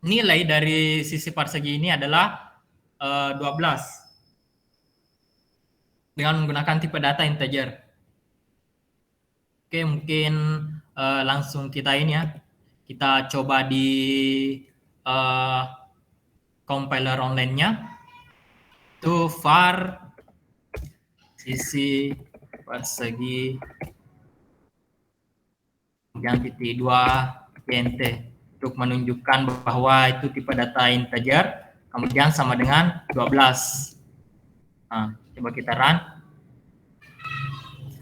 nilai dari sisi persegi ini adalah 12. Dengan menggunakan tipe data integer. Oke, mungkin langsung kita ini ya. Kita coba di compiler online-nya. Itu var sisi persegi kemudian titik 2 int untuk menunjukkan bahwa itu tipe data integer, kemudian sama dengan 12. Coba kita run.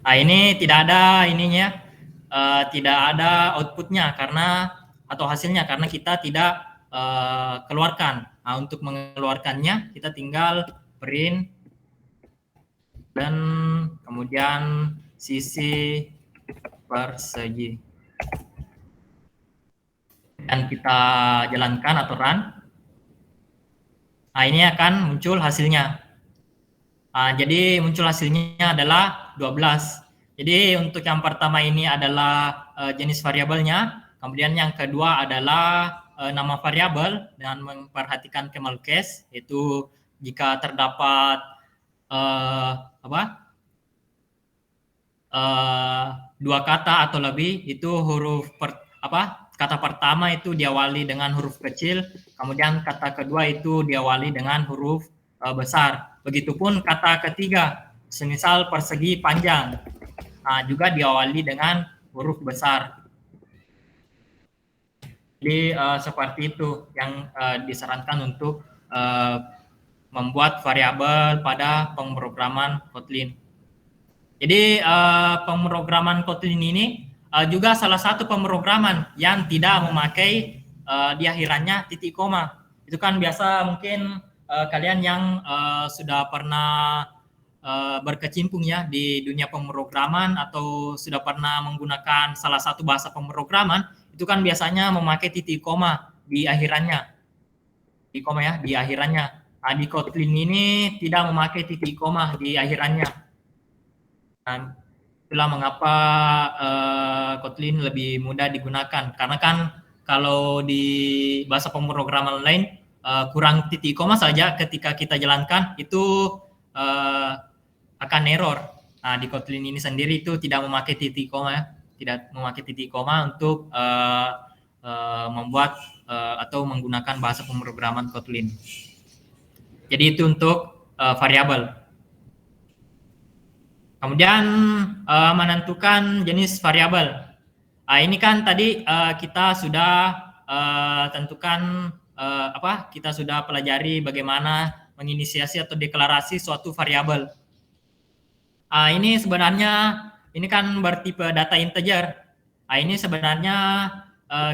Ini tidak ada ininya, tidak ada outputnya karena atau hasilnya karena kita tidak keluarkan. Untuk mengeluarkannya kita tinggal print dan kemudian sisi persegi dan kita jalankan atau run. Ini akan muncul hasilnya. Jadi muncul hasilnya adalah 12. Jadi untuk yang pertama ini adalah jenis variabelnya, kemudian yang kedua adalah nama variabel dengan memperhatikan camel case, yaitu jika terdapat dua kata atau lebih itu huruf kata pertama itu diawali dengan huruf kecil, kemudian kata kedua itu diawali dengan huruf besar. Begitupun kata ketiga, semisal persegi panjang, juga diawali dengan huruf besar. Jadi seperti itu yang disarankan untuk membuat variabel pada pemrograman Kotlin. Jadi pemrograman Kotlin ini juga salah satu pemrograman yang tidak memakai di akhirannya titik koma. Itu kan biasa mungkin kalian yang sudah pernah berkecimpung ya di dunia pemrograman atau sudah pernah menggunakan salah satu bahasa pemrograman, itu kan biasanya memakai titik koma di akhirannya. Titik koma ya di akhirannya. Di Kotlin ini tidak memakai titik koma di akhirannya. Dan itulah mengapa Kotlin lebih mudah digunakan. Karena kan kalau di bahasa pemrograman lain kurang titik koma saja ketika kita jalankan itu akan error. Di Kotlin ini sendiri itu tidak memakai titik koma ya. Tidak memakai titik koma untuk membuat atau menggunakan bahasa pemrograman Kotlin. Jadi itu untuk variabel. Kemudian menentukan jenis variabel. Ini kan tadi kita sudah tentukan kita sudah pelajari bagaimana menginisiasi atau deklarasi suatu variabel. Ini sebenarnya ini kan bertipe data integer. Ini sebenarnya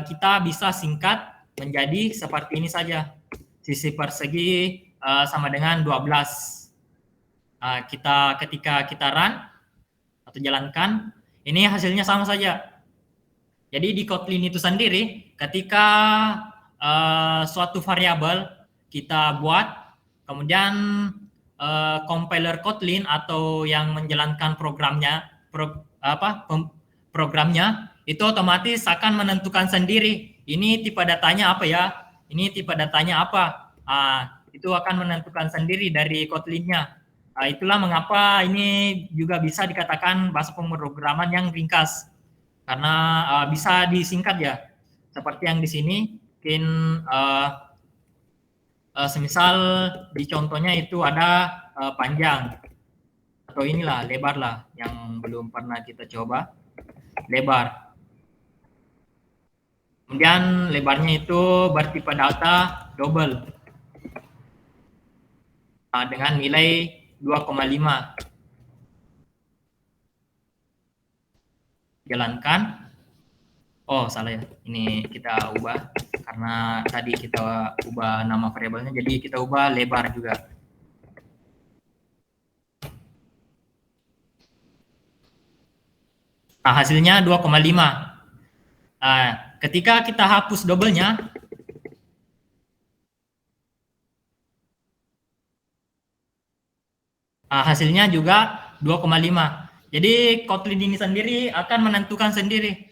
kita bisa singkat menjadi seperti ini saja. Sisi persegi sama dengan 12. Ketika kita run atau jalankan, ini hasilnya sama saja. Jadi di Kotlin itu sendiri, ketika suatu variabel kita buat, kemudian compiler Kotlin atau yang menjalankan programnya itu otomatis akan menentukan sendiri ini tipe datanya apa ya, ini tipe datanya apa. Itu akan menentukan sendiri dari Kotlinnya. Itulah mengapa ini juga bisa dikatakan bahasa pemrograman yang ringkas karena bisa disingkat ya. Seperti yang di sini, mungkin semisal di contohnya itu ada panjang atau inilah lebar lah yang belum pernah kita coba, lebar. Kemudian lebarnya itu bertipe data double dengan nilai 2,5. Jalankan. Oh, salah ya. Ini kita ubah karena tadi kita ubah nama variabelnya, jadi kita ubah lebar juga. Hasilnya 2,5. Ketika kita hapus double-nya, hasilnya juga 2,5. Jadi Kotlin ini sendiri akan menentukan sendiri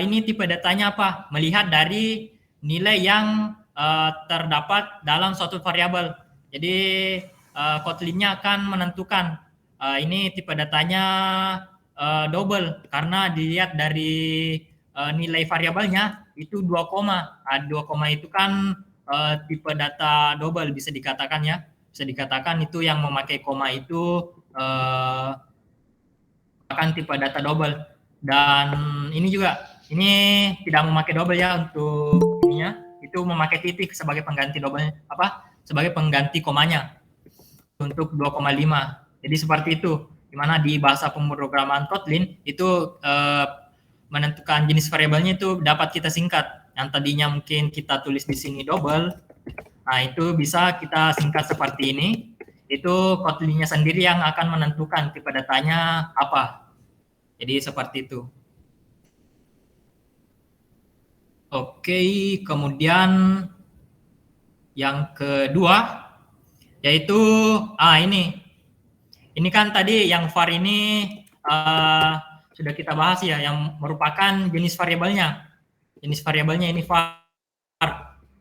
ini tipe datanya apa, melihat dari nilai yang terdapat dalam suatu variabel. Jadi Kotlinnya akan menentukan ini tipe datanya double karena dilihat dari nilai variabelnya itu 2, 2, itu kan tipe data double bisa dikatakan ya. Bisa dikatakan itu yang memakai koma itu akan tipe data double. Dan ini juga, ini tidak memakai double ya untuk ininya, itu memakai titik sebagai pengganti double, sebagai pengganti komanya untuk 2,5. Jadi seperti itu, dimana di bahasa pemrograman Kotlin itu menentukan jenis variabelnya itu dapat kita singkat. Yang tadinya mungkin kita tulis di sini double, itu bisa kita singkat seperti ini. Itu Kotlinnya sendiri yang akan menentukan tipe datanya apa. Jadi seperti itu. Oke, kemudian yang kedua yaitu ini kan tadi yang var ini sudah kita bahas ya, yang merupakan jenis variabelnya. Jenis variabelnya ini var.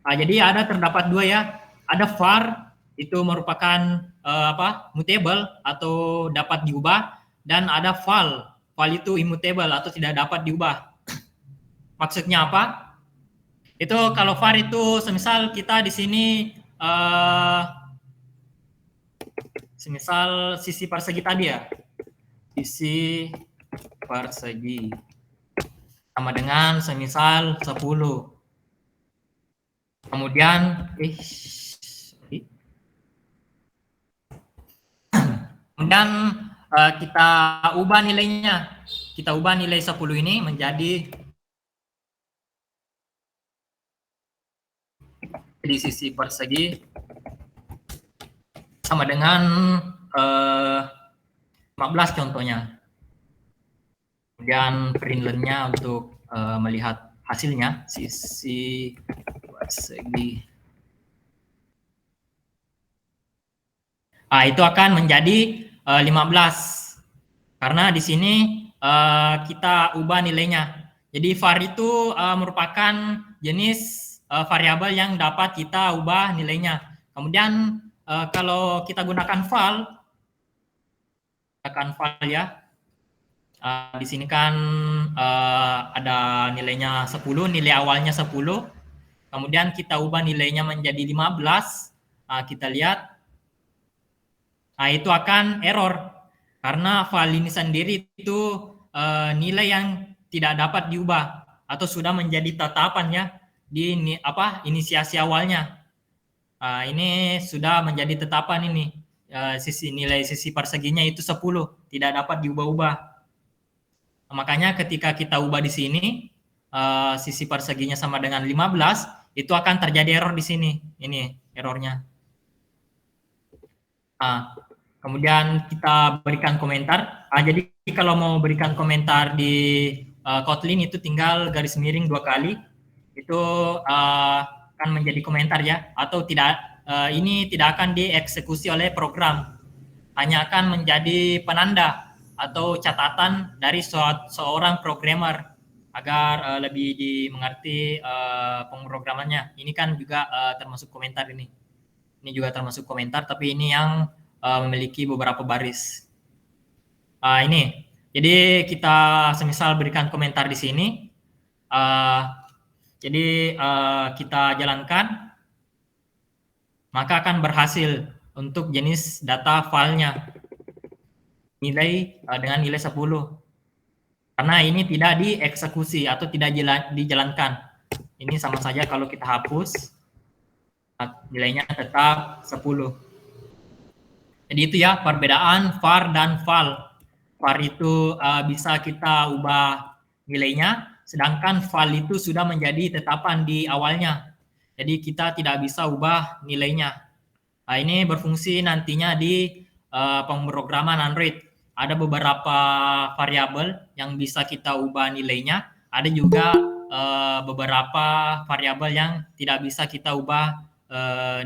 Jadi terdapat dua ya. Ada var itu merupakan mutable atau dapat diubah, dan ada val. Val itu immutable atau tidak dapat diubah. Maksudnya apa? Itu kalau var itu semisal kita di sini semisal sisi persegi tadi ya. Sisi persegi sama dengan semisal 10. Kemudian kita ubah nilainya. Kita ubah nilai 10 ini menjadi di sisi persegi sama dengan 15 contohnya. Kemudian println-nya untuk melihat hasilnya, sisi persegi. Itu akan menjadi 15. Karena di sini kita ubah nilainya. Jadi var itu merupakan jenis variabel yang dapat kita ubah nilainya. Kemudian kalau kita gunakan val ya. Di sini kan ada nilainya 10, nilai awalnya 10. Kemudian kita ubah nilainya menjadi 15. Kita lihat. Itu akan error. Karena val ini sendiri itu nilai yang tidak dapat diubah atau sudah menjadi tetapan ya di inisiasi awalnya. Ini sudah menjadi tetapan ini. Nilai sisi perseginya itu 10, tidak dapat diubah-ubah. Makanya ketika kita ubah di sini, sisi perseginya sama dengan 15, itu akan terjadi error di sini. Ini errornya. Kemudian kita berikan komentar. Jadi kalau mau berikan komentar di Kotlin itu tinggal garis miring 2 kali. Itu akan menjadi komentar ya. Atau tidak, ini tidak akan dieksekusi oleh program. Hanya akan menjadi penanda atau catatan dari seorang programmer agar lebih dimengerti pemrogramannya. Ini kan juga termasuk komentar ini. Ini juga termasuk komentar, tapi ini yang memiliki beberapa baris. Ini, jadi kita semisal berikan komentar di sini. Jadi kita jalankan, maka akan berhasil untuk jenis data filenya nilai dengan nilai 10. Karena ini tidak dieksekusi atau tidak dijalankan. Ini sama saja kalau kita hapus, nilainya tetap 10. Jadi itu ya perbedaan var dan val. Var itu bisa kita ubah nilainya, sedangkan val itu sudah menjadi tetapan di awalnya. Jadi kita tidak bisa ubah nilainya. Ini berfungsi nantinya di pemrograman Android. Ada beberapa variabel yang bisa kita ubah nilainya. Ada juga beberapa variabel yang tidak bisa kita ubah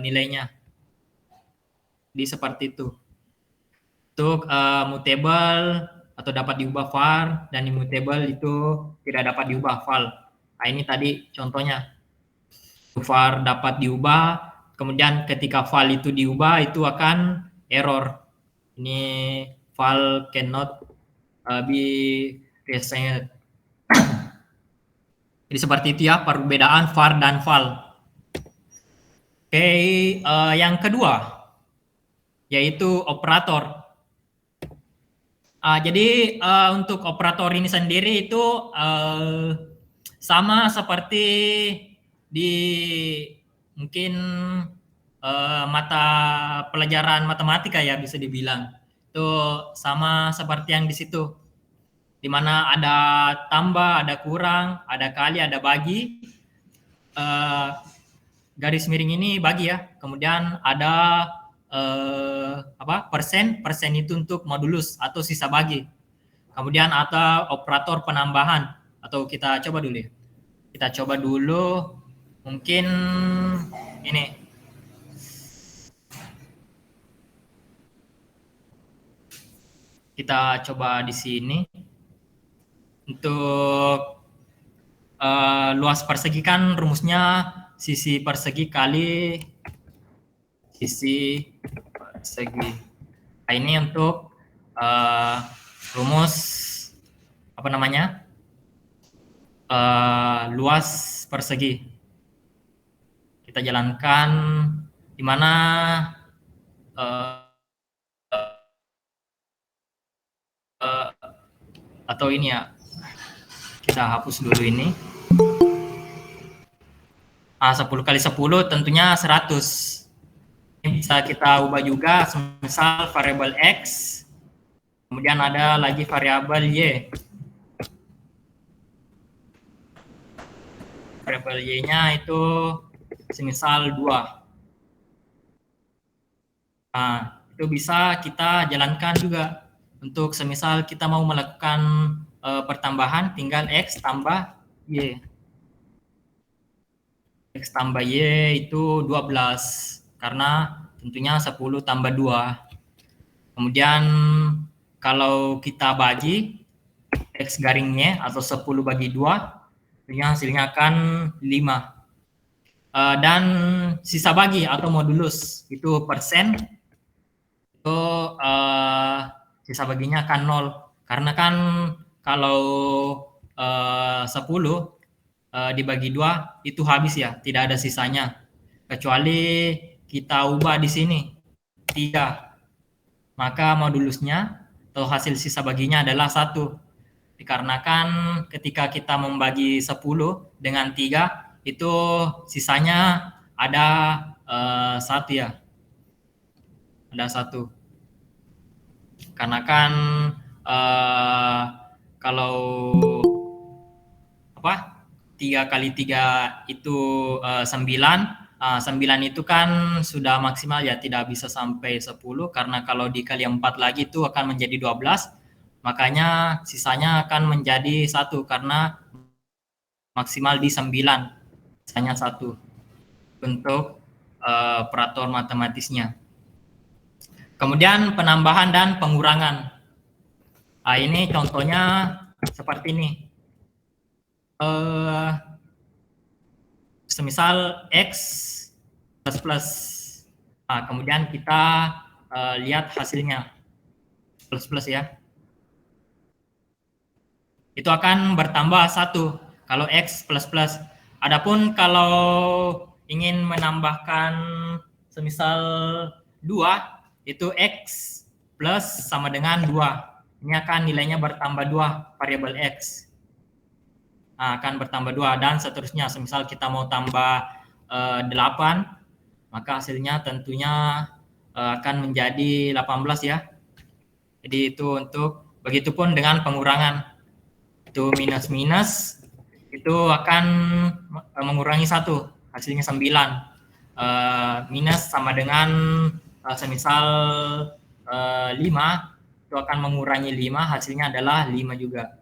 nilainya. Jadi seperti itu. Untuk mutable atau dapat diubah var dan immutable itu tidak dapat diubah val. Ini tadi contohnya. Var dapat diubah, kemudian ketika val itu diubah itu akan error. Ini val cannot be reset. Jadi seperti itu ya perbedaan var dan val. Oke, yang kedua yaitu operator. Jadi untuk operator ini sendiri itu sama seperti di mungkin mata pelajaran matematika ya bisa dibilang. Itu sama seperti yang di situ. Di mana ada tambah, ada kurang, ada kali, ada bagi. Garis miring ini bagi ya. Kemudian ada persen itu untuk modulus atau sisa bagi. Kemudian ada operator penambahan atau kita coba dulu ya. Kita coba dulu mungkin ini. Kita coba di sini untuk luas persegi kan rumusnya sisi persegi kali sisi persegi. Ini untuk rumus apa namanya luas persegi. Kita jalankan di mana atau ini ya kita hapus dulu ini. 10 kali 10 tentunya 100. Ini bisa kita ubah juga, misal variabel X, kemudian ada lagi variabel Y. Variabel Y-nya itu semisal 2. Itu bisa kita jalankan juga. Untuk semisal kita mau melakukan pertambahan, tinggal X tambah Y. X tambah Y itu 12. Karena tentunya 10 tambah 2. Kemudian kalau kita bagi X garingnya atau 10 bagi 2, hasilnya akan 5. Dan sisa bagi atau modulus itu persen, itu sisa baginya akan 0. Karena kan kalau 10 dibagi 2 itu habis ya, tidak ada sisanya. Kecuali kita ubah di sini 3, maka modulusnya atau hasil sisa baginya adalah 1. Dikarenakan ketika kita membagi 10 dengan 3 itu sisanya ada 1 ya. Ada 1. Karena kan kalau 3 kali 3 itu 9. 9 itu kan sudah maksimal ya, tidak bisa sampai 10, karena kalau dikali 4 lagi itu akan menjadi 12. Makanya sisanya akan menjadi 1 karena maksimal di 9. Sisanya 1 untuk operator matematisnya. Kemudian penambahan dan pengurangan. Ini contohnya seperti ini. Semisal X plus. Kemudian kita lihat hasilnya. Plus ya. Itu akan bertambah 1 kalau X plus. Adapun kalau ingin menambahkan semisal 2, itu X plus sama dengan 2. Ini akan nilainya bertambah 2, variabel X. Akan bertambah 2 dan seterusnya. Semisal kita mau tambah 8, maka hasilnya tentunya akan menjadi 18 ya. Jadi itu untuk, begitupun dengan pengurangan. Itu minus itu akan mengurangi 1, hasilnya 9. Minus sama dengan semisal 5, itu akan mengurangi 5, hasilnya adalah 5 juga.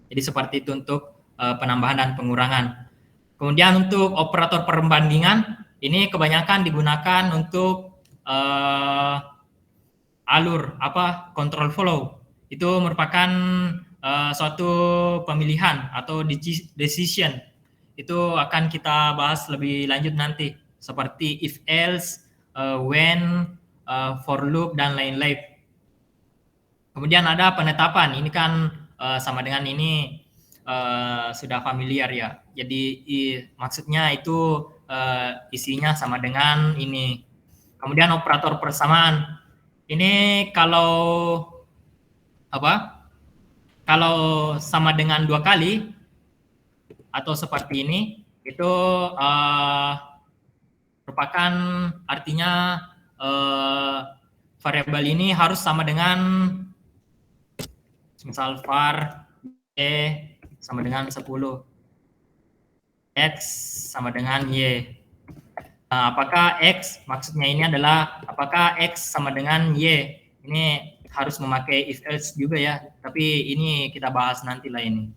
Jadi seperti itu untuk penambahan dan pengurangan. Kemudian untuk operator perbandingan, ini kebanyakan digunakan untuk alur control flow. Itu merupakan suatu pemilihan atau decision. Itu akan kita bahas lebih lanjut nanti, seperti if else, when, for loop dan lain-lain. Kemudian ada penetapan. Ini kan sama dengan ini sudah familiar ya. Jadi maksudnya itu isinya sama dengan ini. Kemudian operator persamaan. Ini kalau kalau sama dengan 2 kali atau seperti ini, itu merupakan artinya variabel ini harus sama dengan misal var y sama dengan 10, x sama dengan y. Apakah x, maksudnya ini adalah apakah x sama dengan y? Ini harus memakai if else juga ya, tapi ini kita bahas nanti lah ini.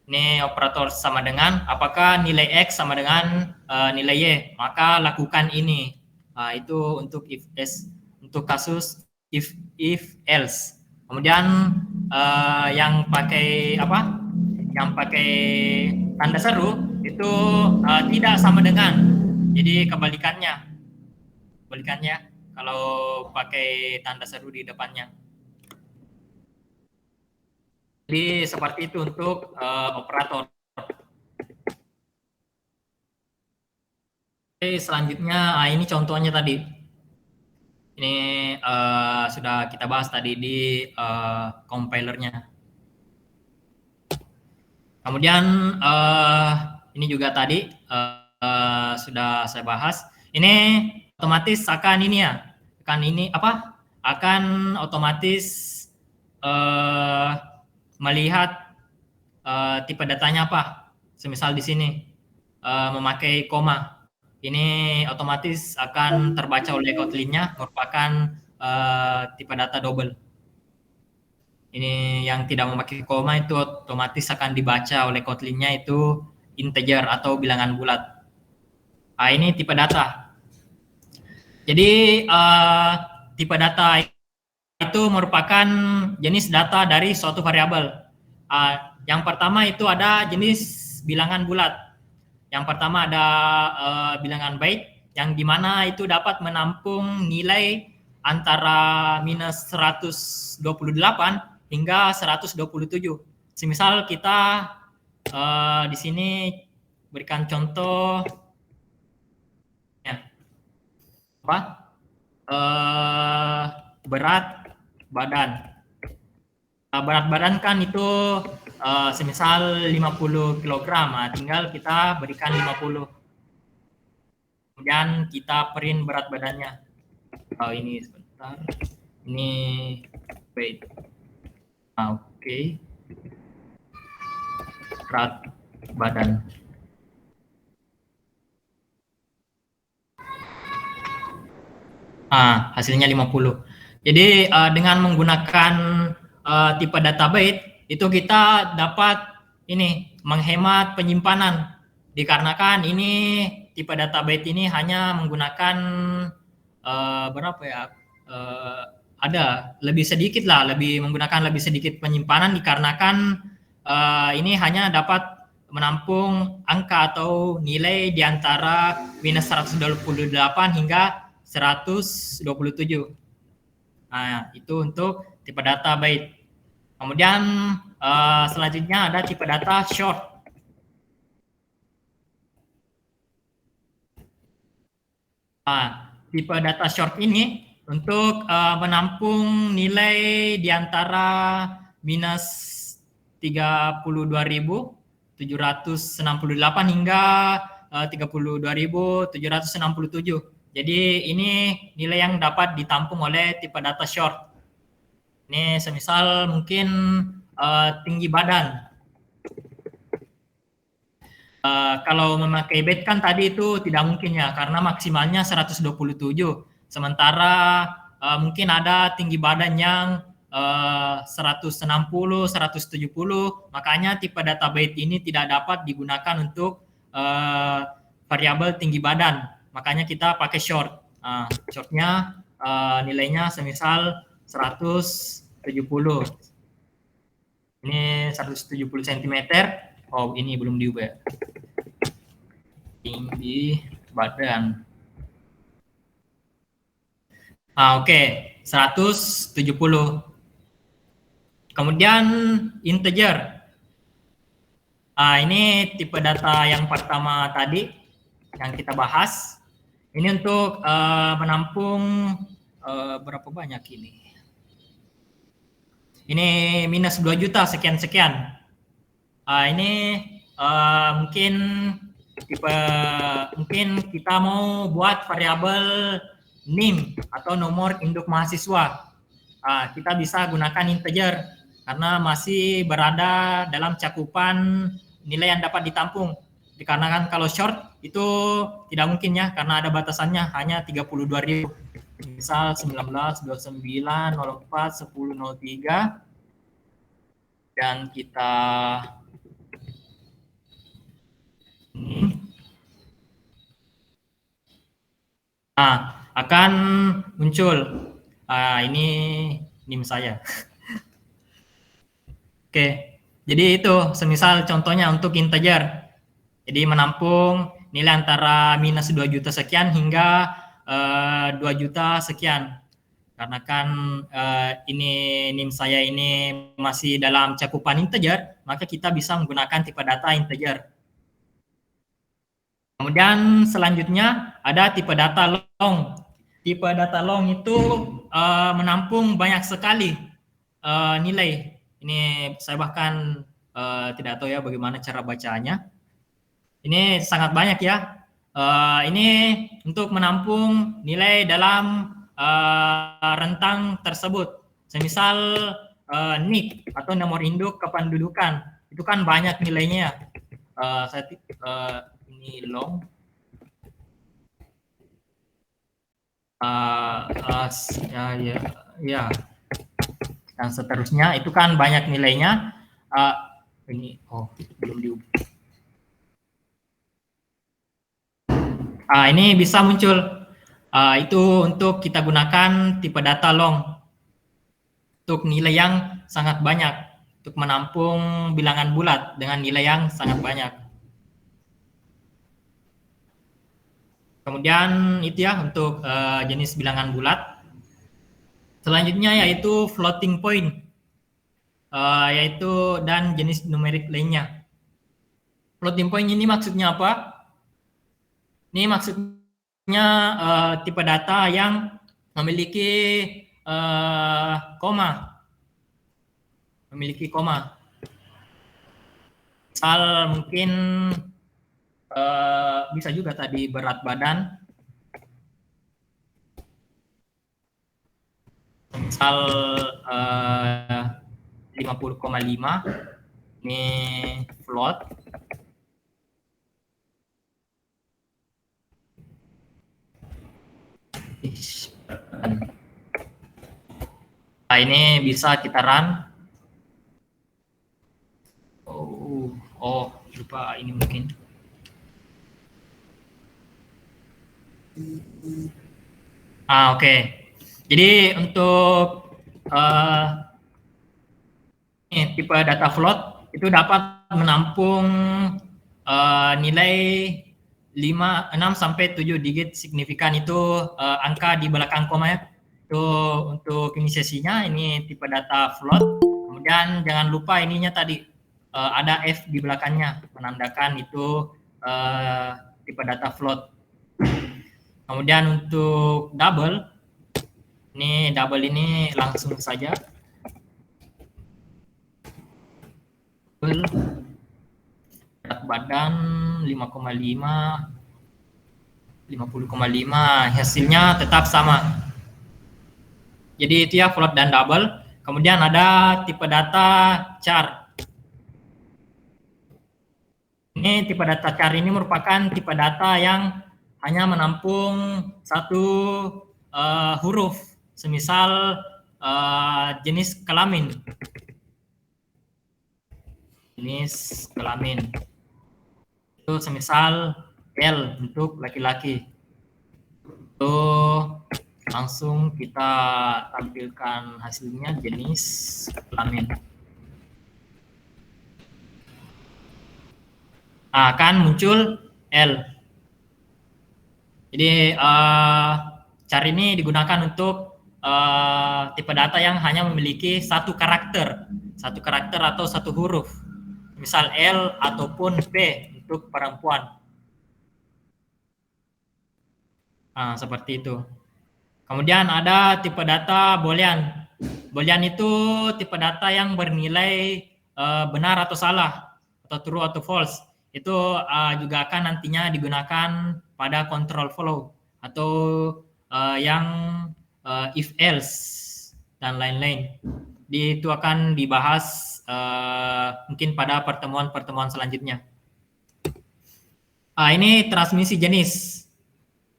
Ini operator sama dengan apakah nilai x sama dengan nilai y, maka lakukan ini. Itu untuk if else, untuk kasus if else. Kemudian yang pakai yang pakai tanda seru itu tidak sama dengan. Jadi kebalikannya kalau pakai tanda seru di depannya. Jadi seperti itu untuk operator. Oke, selanjutnya ini contohnya tadi. Ini sudah kita bahas tadi di compilernya. Kemudian ini juga tadi sudah saya bahas. Ini otomatis akan ini ya, akan otomatis melihat tipe datanya apa. Semisal di sini memakai koma. Ini otomatis akan terbaca oleh Kotlin-nya merupakan tipe data double. Ini yang tidak memakai koma itu otomatis akan dibaca oleh Kotlin-nya itu integer atau bilangan bulat. Ini tipe data. Jadi tipe data itu merupakan jenis data dari suatu variabel. Yang pertama itu ada jenis bilangan bulat. Yang pertama ada bilangan byte, yang dimana itu dapat menampung nilai antara minus 128 hingga 127. Semisal kita di sini berikan contoh ya, berat badan. berat badan kan itu semisal 50 kg, tinggal kita berikan 50. Kemudian kita print berat badannya. Ini sebentar. Ini wait. Oke. Berat badan. Hasilnya 50. Jadi dengan menggunakan tipe data byte itu kita dapat ini menghemat penyimpanan, dikarenakan ini tipe data byte ini hanya menggunakan berapa ya? Ada lebih sedikit lah, menggunakan lebih sedikit penyimpanan, dikarenakan ini hanya dapat menampung angka atau nilai di antara minus 128 hingga 127. Nah, itu untuk tipe data byte. Kemudian selanjutnya ada tipe data short. Tipe data short ini untuk menampung nilai di antara minus 32.768 hingga 32.767. Jadi ini nilai yang dapat ditampung oleh tipe data short. Ini semisal mungkin tinggi badan. Kalau memakai bed kan tadi itu tidak mungkin ya, karena maksimalnya 127. Sementara mungkin ada tinggi badan yang 160, 170, makanya tipe data byte ini tidak dapat digunakan untuk variabel tinggi badan. Makanya kita pakai short. Shortnya nilainya semisal 170. Ini 170 cm. Oh, ini belum diubah ya. Tinggi badan. Oke. 170. Kemudian integer. Ini tipe data yang pertama tadi yang kita bahas. Ini untuk menampung berapa banyak ini? Ini minus 2 juta sekian-sekian. Ini mungkin kita mau buat variabel NIM atau nomor induk mahasiswa. Kita bisa gunakan integer karena masih berada dalam cakupan nilai yang dapat ditampung. Dikarenakan kalau short itu tidak mungkin ya, karena ada batasannya hanya 32.000. Misal 19, 29, 04, 10, 03. Dan kita akan muncul ini NIM saya. Oke, jadi itu semisal contohnya untuk integer. Jadi menampung nilai antara minus 2 juta sekian hingga 2 juta sekian. Karena kan ini NIM saya ini masih dalam cakupan integer, maka kita bisa menggunakan tipe data integer. Kemudian selanjutnya ada tipe data long. Tipe data long itu menampung banyak sekali nilai. Ini saya bahkan tidak tahu ya bagaimana cara bacanya. Ini sangat banyak ya. Ini untuk menampung nilai dalam rentang tersebut. Semisal NIK atau nomor induk kependudukan, itu kan banyak nilainya. Ini long. Ya. Dan seterusnya itu kan banyak nilainya. Ini belum diubah. Ini bisa muncul. Itu untuk kita gunakan tipe data long untuk nilai yang sangat banyak, untuk menampung bilangan bulat dengan nilai yang sangat banyak. Kemudian itu ya untuk jenis bilangan bulat. Selanjutnya yaitu floating point, yaitu dan jenis numerik lainnya. Floating point ini maksudnya apa? Ini maksudnya tipe data yang memiliki koma. memiliki koma. Misal mungkin bisa juga tadi berat badan. Misal 50,5 ini float. Nah, ini bisa kita run. Oh, lupa ini mungkin. Oke. Jadi untuk tipe data float itu dapat menampung nilai 5, 6 sampai 7 digit signifikan, itu angka di belakang koma ya. Itu untuk inisiasinya, ini tipe data float. Kemudian jangan lupa ininya tadi ada F di belakangnya, menandakan itu tipe data float. Kemudian untuk double ini langsung saja. Berat badan 5,5, 50,5, hasilnya tetap sama. Jadi itu ya float dan double. Kemudian ada tipe data char. Ini tipe data char ini merupakan tipe data yang hanya menampung satu huruf, semisal jenis kelamin. Jenis kelamin. Itu semisal L untuk laki-laki. Itu langsung kita tampilkan hasilnya, jenis kelamin. Akan muncul L. Jadi char ini digunakan untuk tipe data yang hanya memiliki satu karakter atau satu huruf, misal L ataupun P untuk perempuan. Seperti itu. Kemudian ada tipe data boolean. Boolean itu tipe data yang bernilai benar atau salah, atau true atau false. Itu juga akan nantinya digunakan pada control flow atau yang if else dan lain-lain. Itu akan dibahas mungkin pada pertemuan selanjutnya. Ini transmisi jenis.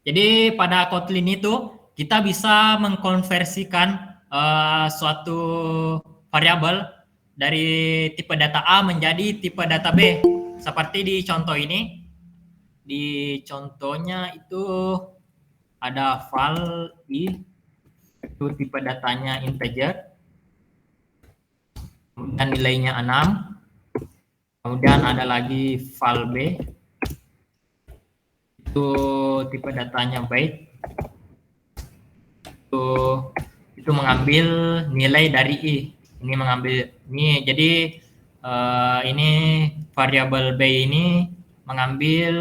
Jadi pada Kotlin itu kita bisa mengkonversikan suatu variabel dari tipe data A menjadi tipe data B. Seperti di contoh ini. Di contohnya itu ada val I, itu tipe datanya integer. Kemudian nilainya 6. Kemudian ada lagi val B, itu tipe datanya byte. Itu mengambil nilai dari I. Ini mengambil ini, jadi ini variabel B ini mengambil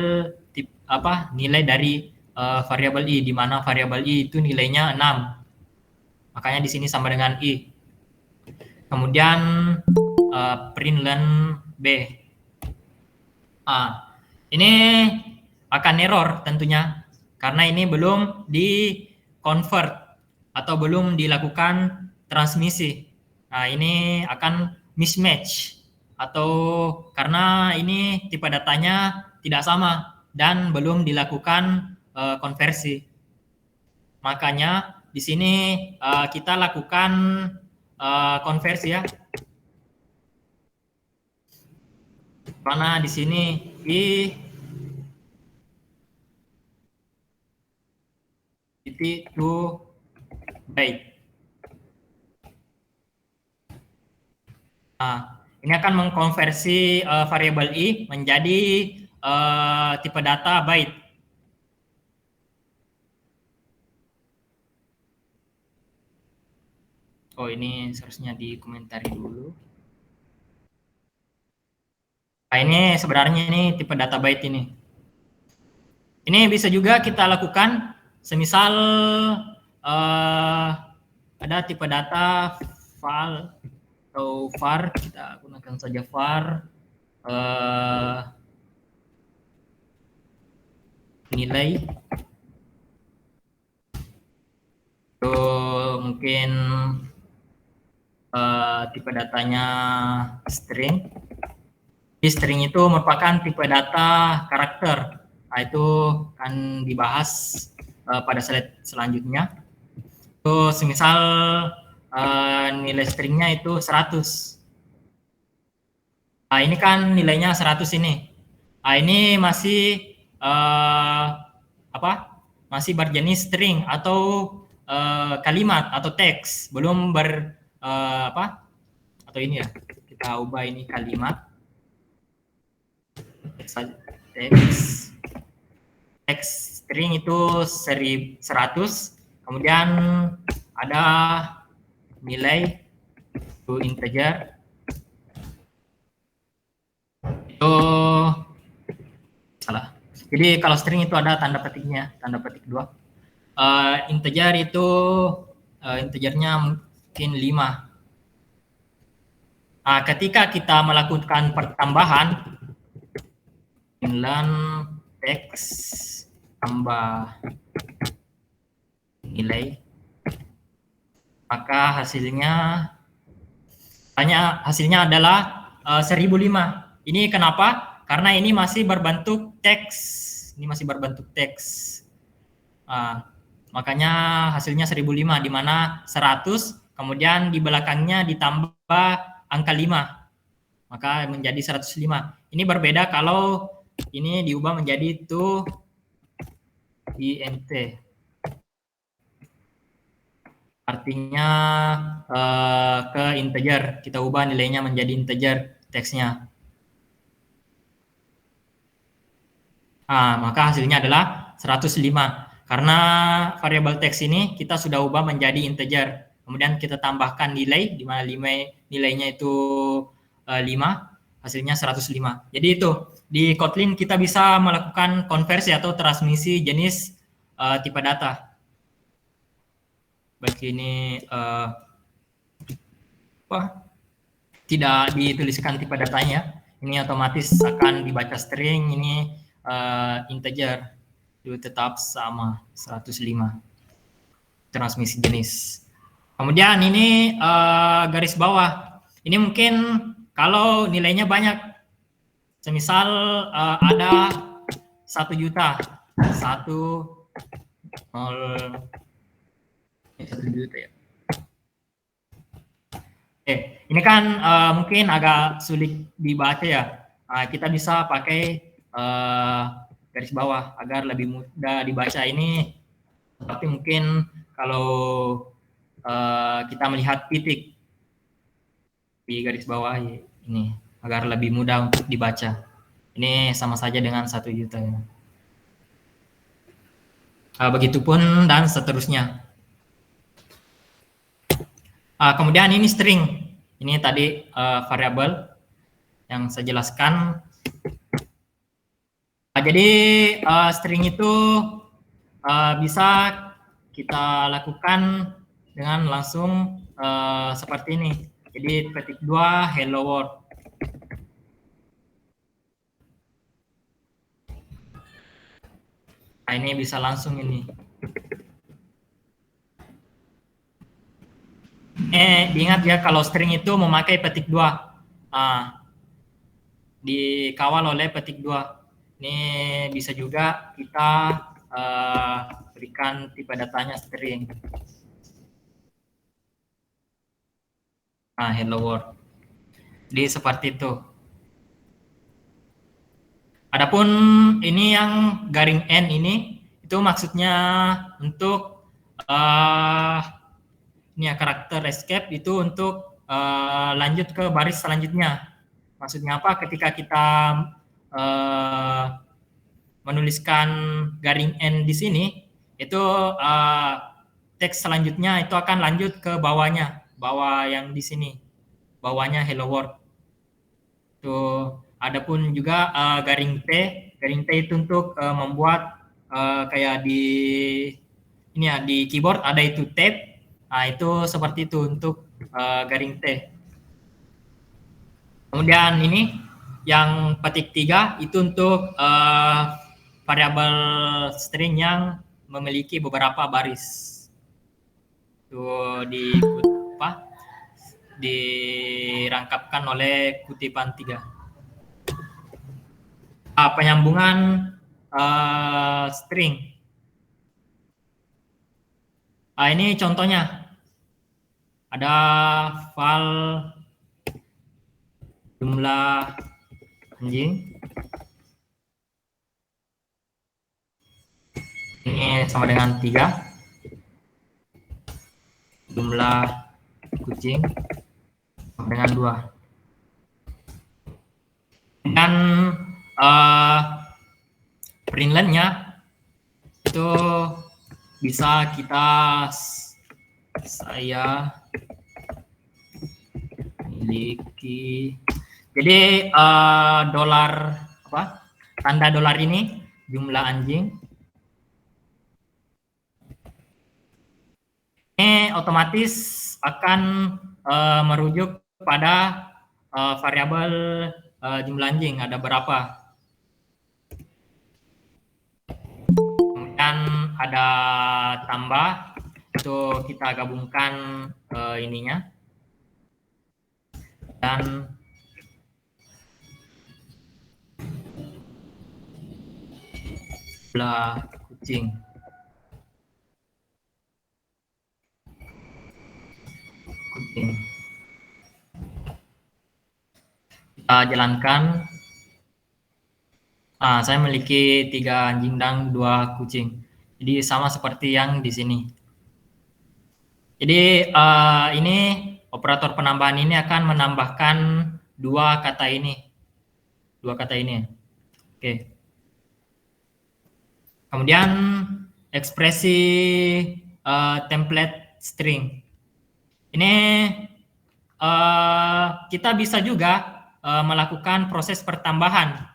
nilai dari variabel I, di mana variabel I itu nilainya 6. Makanya di sini sama dengan I. Kemudian println B. Ini akan error tentunya karena ini belum di convert atau belum dilakukan transmisi. Ini akan mismatch atau karena ini tipe datanya tidak sama dan belum dilakukan konversi. Makanya di sini kita lakukan konversi ya. Karena di sini I to byte. Ini akan mengkonversi variabel I menjadi tipe data byte. Ini seharusnya dikomentari dulu. Ini sebenarnya ini tipe data byte ini. Ini bisa juga kita lakukan semisal ada tipe data val atau var, kita gunakan saja var nilai itu mungkin tipe datanya string. Di string itu merupakan tipe data karakter. Nah, itu akan dibahas pada slide selanjutnya. Itu semisal nilai stringnya itu 100. Nah, ini kan nilainya 100 ini. Nah, ini masih masih berjenis string atau kalimat atau teks, belum atau ini ya, kita ubah ini kalimat teks string itu 100, kemudian ada nilai itu integer itu salah. Jadi kalau string itu ada tanda petiknya, tanda petik 2. Integer itu integernya mungkin 5. Nah, ketika kita melakukan pertambahan inline teks tambah nilai, maka hasilnya adalah 1005. Ini kenapa? Karena ini masih berbentuk teks. Makanya hasilnya 1005, di mana 100 kemudian di belakangnya ditambah angka 5. Maka menjadi 105. Ini berbeda kalau ini diubah menjadi itu int. Artinya ke integer, kita ubah nilainya menjadi integer teksnya. Maka hasilnya adalah 105. Karena variabel teks ini kita sudah ubah menjadi integer. Kemudian kita tambahkan nilai, di mana nilainya itu 5, hasilnya 105. Jadi itu, di Kotlin kita bisa melakukan konversi atau transmisi jenis tipe data. Baik, ini tidak dituliskan tipe datanya. Ini otomatis akan dibaca string, ini integer, itu tetap sama 105 transmisi jenis. Kemudian ini garis bawah. Ini mungkin kalau nilainya banyak, semisal ada 1 juta, 1 juta ya. Ini kan mungkin agak sulit dibaca ya. Kita bisa pakai garis bawah agar lebih mudah dibaca ini. Tapi mungkin kalau kita melihat titik di garis bawah ini agar lebih mudah untuk dibaca. Ini sama saja dengan 1 juta ya. Begitupun dan seterusnya. Kemudian ini string. Ini tadi variabel yang saya jelaskan. Jadi string itu bisa kita lakukan dengan langsung seperti ini. Jadi petik 2 hello world. Ini bisa langsung ini. Diingat ya, kalau string itu memakai petik 2. Dikawal oleh petik 2. Ini bisa juga kita berikan tipe datanya string. Hello world. Jadi seperti itu. Adapun ini yang garing N ini, itu maksudnya untuk ini ya, karakter escape itu untuk lanjut ke baris selanjutnya. Maksudnya apa? Ketika kita menuliskan garing N di sini, itu teks selanjutnya itu akan lanjut ke bawahnya, bawah yang di sini, bawahnya hello world. Tuh, adapun juga garing T itu untuk membuat kayak di ini ya, di keyboard ada itu tab. Itu seperti itu untuk garing T. Kemudian ini yang petik 3 itu untuk variabel string yang memiliki beberapa baris. Itu dirangkapkan oleh kutipan 3. Penyambungan string. Ini contohnya. Ada file jumlah anjing. Ini sama dengan 3. Jumlah kucing sama dengan 2. Dan println-nya itu bisa saya miliki. Jadi tanda dolar ini jumlah anjing. Ini otomatis akan merujuk pada variabel jumlah anjing ada berapa. Kemudian ada tambah, itu kita gabungkan ininya. Dan jumlah kucing. Kita jalankan. Saya memiliki 3 anjing dan 2 kucing. Jadi sama seperti yang di sini. Jadi ini operator penambahan ini akan menambahkan 2 kata ini. Oke. Kemudian ekspresi template string. Ini kita bisa juga melakukan proses pertambahan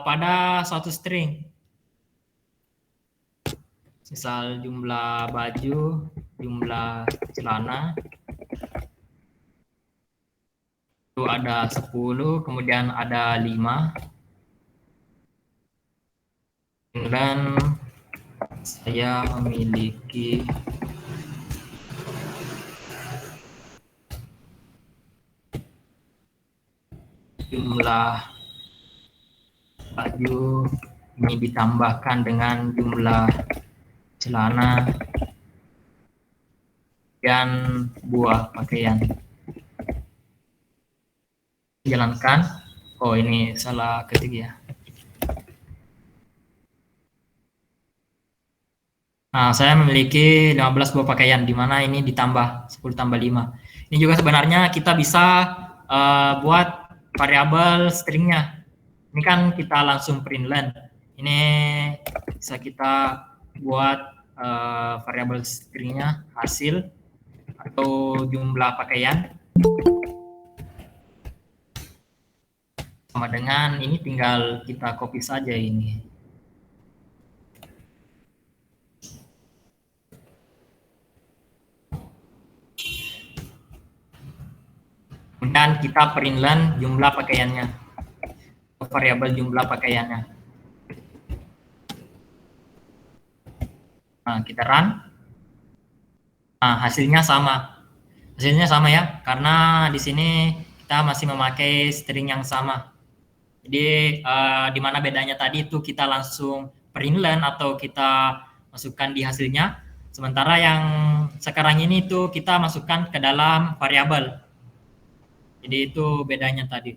pada suatu string. Misal jumlah baju, jumlah celana. Itu ada 10, kemudian ada 5. Dan saya memiliki jumlah baju ini ditambahkan dengan jumlah celana dan buah pakaian. Jalankan. Oh, ini salah ketik ya. Saya memiliki 15 buah pakaian, di mana ini ditambah 10 tambah 5. Ini juga sebenarnya kita bisa buat variabel stringnya. Ini kan kita langsung println. Ini bisa kita buat variabel stringnya hasil atau jumlah pakaian. Sama dengan ini, tinggal kita copy saja ini. Dan kita println jumlah pakaiannya, variabel jumlah pakaiannya. Kita run. Hasilnya sama ya, karena di sini kita masih memakai string yang sama. Jadi di mana bedanya tadi itu kita langsung println atau kita masukkan di hasilnya, sementara yang sekarang ini itu kita masukkan ke dalam variabel. Jadi itu bedanya tadi.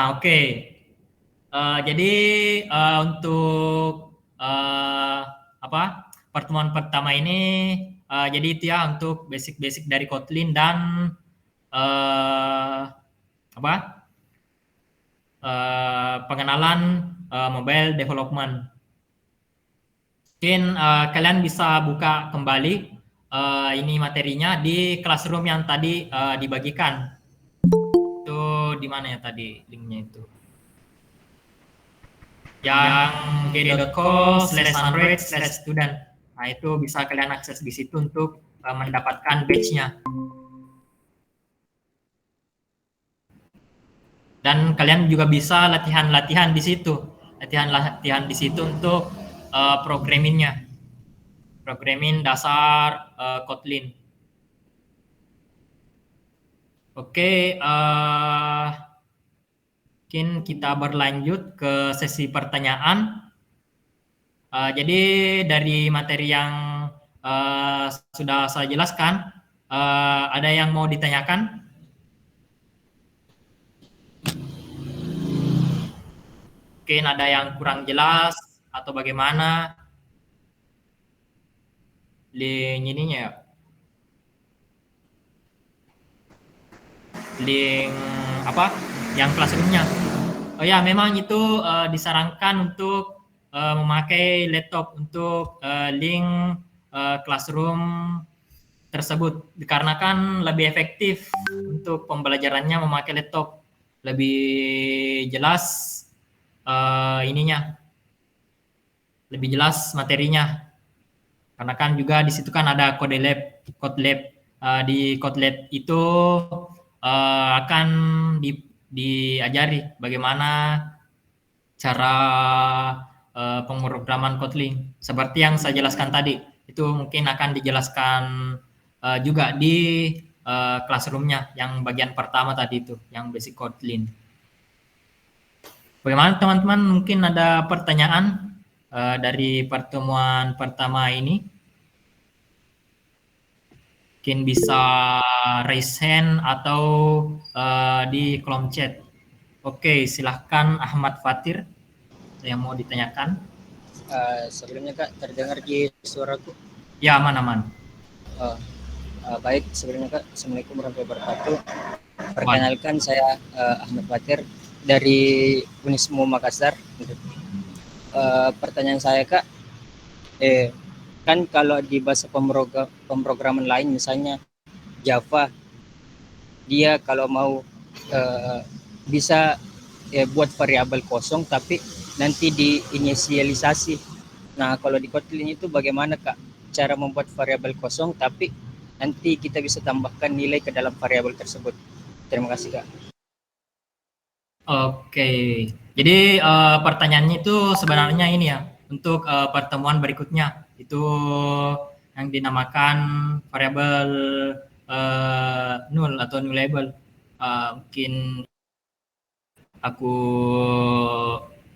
Oke. Jadi untuk pertemuan pertama ini jadi itu ya untuk basic dari Kotlin dan pengenalan mobile development. Mungkin kalian bisa buka kembali ini materinya di classroom yang tadi dibagikan. Itu di mana ya tadi linknya itu? Yang gd.co/100/student. Itu bisa kalian akses di situ untuk mendapatkan badge-nya. Dan kalian juga bisa latihan-latihan di situ, latihan-latihan di situ untuk programmingnya, programming dasar Kotlin. Oke, mungkin kita berlanjut ke sesi pertanyaan. Jadi dari materi yang sudah saya jelaskan, ada yang mau ditanyakan? Mungkin ada yang kurang jelas atau bagaimana link ininya ya, link apa? Yang classroomnya. Oh ya, memang itu disarankan untuk memakai laptop untuk link classroom tersebut dikarenakan lebih efektif untuk pembelajarannya memakai laptop, lebih jelas ininya, lebih jelas materinya. Karena kan juga di situ kan ada code lab. Di code lab itu akan diajari bagaimana cara pemrograman Kotlin. Seperti yang saya jelaskan tadi, itu mungkin akan dijelaskan juga di classroomnya yang bagian pertama tadi itu, yang basic Kotlin. Bagaimana teman-teman? Mungkin ada pertanyaan dari pertemuan pertama ini? Mungkin bisa raise hand atau di kolom chat. Oke, silahkan Ahmad Fatir yang mau ditanyakan. Sebelumnya Kak, terdengar di suaraku? Ya, aman-aman. Baik, sebelumnya Kak, Assalamualaikum warahmatullahi wabarakatuh. Wan. Perkenalkan, saya Ahmad Fatir dari Unismu Makassar. Pertanyaan saya Kak, kan kalau di bahasa pemrograman lain, misalnya Java, dia kalau mau bisa buat variabel kosong, tapi nanti diinisialisasi. Nah, kalau di Kotlin itu bagaimana Kak cara membuat variabel kosong tapi nanti kita bisa tambahkan nilai ke dalam variabel tersebut? Terima kasih Kak. Oke, jadi pertanyaannya itu sebenarnya ini ya, untuk pertemuan berikutnya itu yang dinamakan variabel null atau nullable. Mungkin aku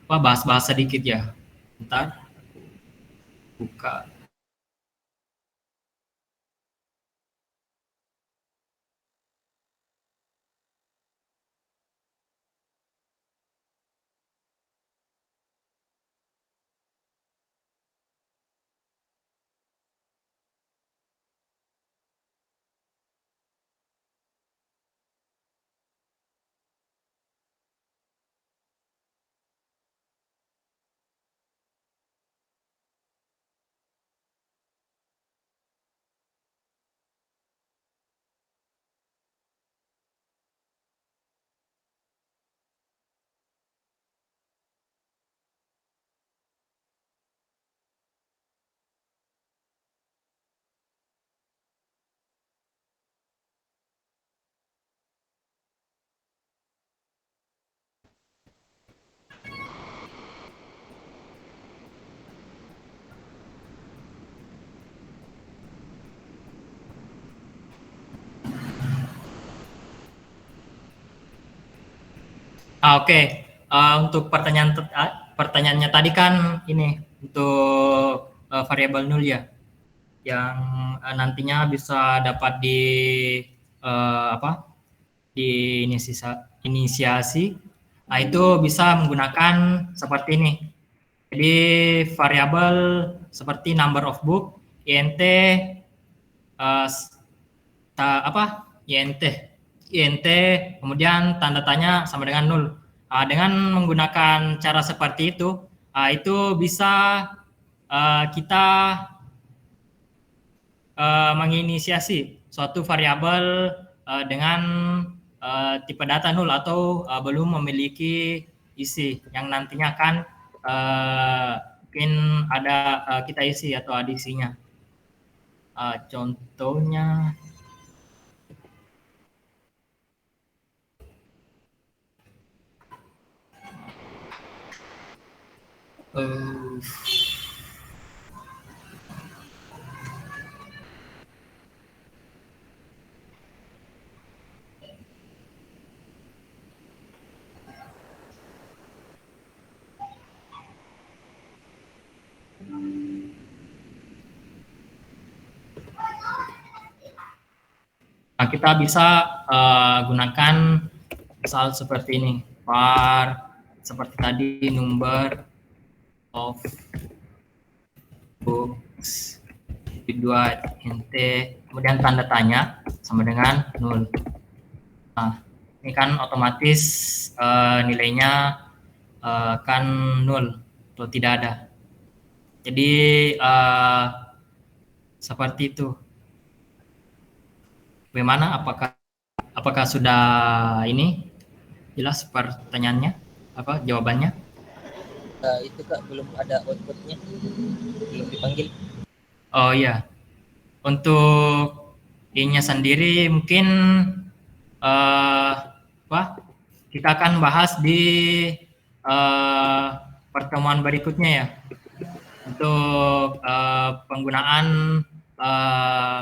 bahas-bahas sedikit ya. Bentar, buka. Oke. Untuk pertanyaannya tadi kan ini untuk variabel nul ya, yang nantinya bisa dapat di apa? Inisiasi. Nah, itu bisa menggunakan seperti ini. Jadi variabel seperti number of book, int uh, int int kemudian tanda tanya sama dengan nol. Dengan menggunakan cara seperti itu bisa kita menginisiasi suatu variabel dengan tipe data nol atau belum memiliki isi yang nantinya akan mungkin ada kita isi atau adisinya. Contohnya Eh, Nah, kita bisa gunakan misal seperti ini, var seperti tadi, number of books dua int, kemudian tanda tanya sama dengan 0. Nah, ini kan otomatis nilainya kan 0 atau tidak ada. Jadi seperti itu. Bagaimana? Apakah sudah ini jelas pertanyaannya? Apa jawabannya? Itu Kak belum ada outputnya, belum dipanggil. Oh iya, untuk ininya sendiri mungkin apa? Kita akan bahas di eh, pertemuan berikutnya ya. Untuk penggunaan eh,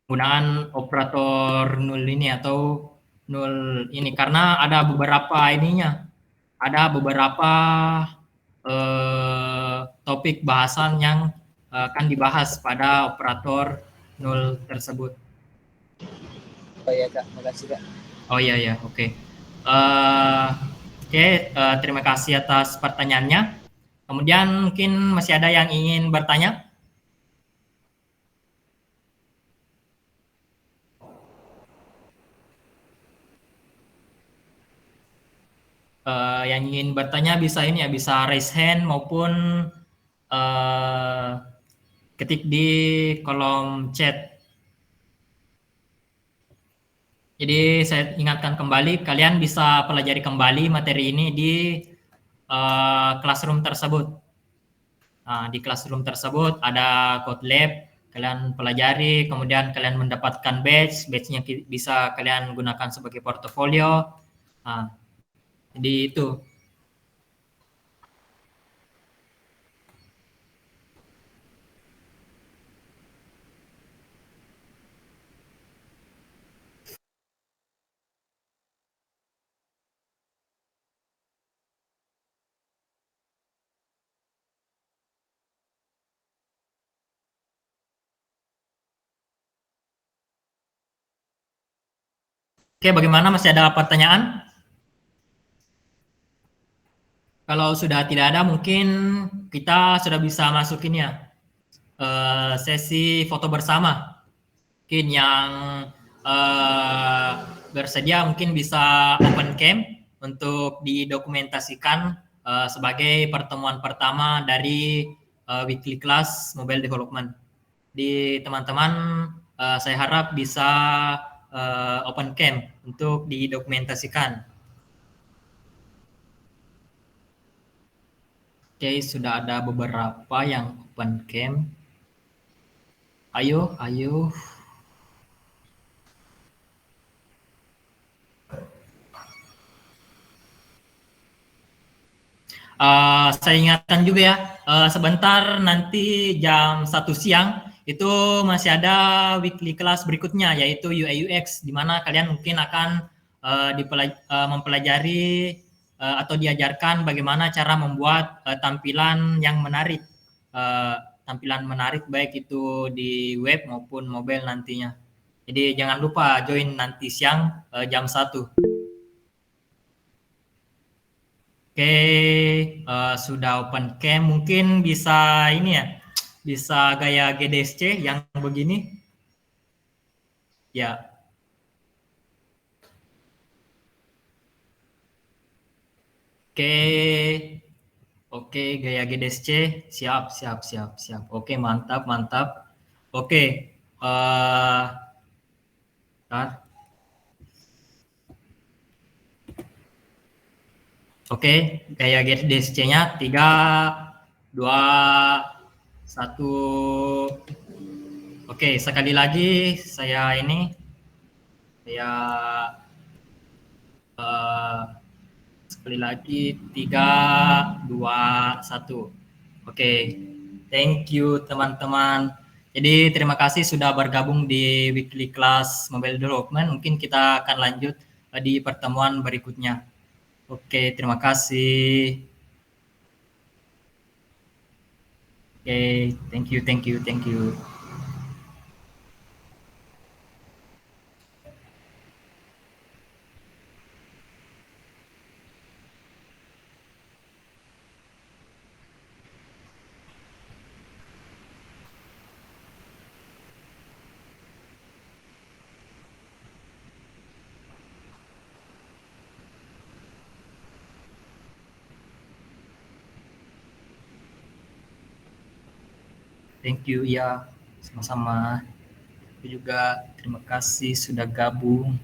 penggunaan operator nul ini atau nul ini, karena ada beberapa ininya, ada beberapa topik bahasan yang akan dibahas pada operator nul tersebut. Oh ya Kak, makasih Kak. Oh iya ya, oke. Terima kasih atas pertanyaannya. Kemudian mungkin masih ada yang ingin bertanya? Yang ingin bertanya bisa ini ya, bisa raise hand maupun eh, ketik di kolom chat. Jadi saya ingatkan kembali, kalian bisa pelajari kembali materi ini di classroom tersebut. Nah, di classroom tersebut ada code lab, kalian pelajari, kemudian kalian mendapatkan badge-nya bisa kalian gunakan sebagai portofolio. Nah, jadi itu. Oke, bagaimana? Masih ada pertanyaan? Kalau sudah tidak ada, mungkin kita sudah bisa masukin ya sesi foto bersama. Mungkin yang eh, bersedia mungkin bisa open cam untuk didokumentasikan sebagai pertemuan pertama dari weekly class mobile development. Di teman-teman, saya harap bisa open cam untuk didokumentasikan. Oke, sudah ada beberapa yang open cam. Ayo, ayo. Saya ingatkan juga ya, sebentar nanti jam 1 siang itu masih ada weekly class berikutnya, yaitu UI UX, di mana kalian mungkin akan mempelajari atau diajarkan bagaimana cara membuat tampilan yang menarik, tampilan menarik baik itu di web maupun mobile nantinya. Jadi jangan lupa join nanti siang jam 1. Oke, sudah open cam, mungkin bisa ini ya, bisa gaya GDSC yang begini. Ya, oke, oke, gaya GDSC, siap, siap, siap, siap. Oke, mantap, mantap. Oke, bentar. Oke, gaya GDSC-nya 3, 2, 1. Oke, sekali lagi saya ini, saya Sekali lagi 3, 2, 1. Oke, thank you teman-teman. Jadi terima kasih sudah bergabung di weekly class mobile development. Mungkin kita akan lanjut di pertemuan berikutnya. Oke, terima kasih. Oke, thank you, thank you, thank you. Thank you, ya, sama-sama. Aku juga terima kasih sudah gabung.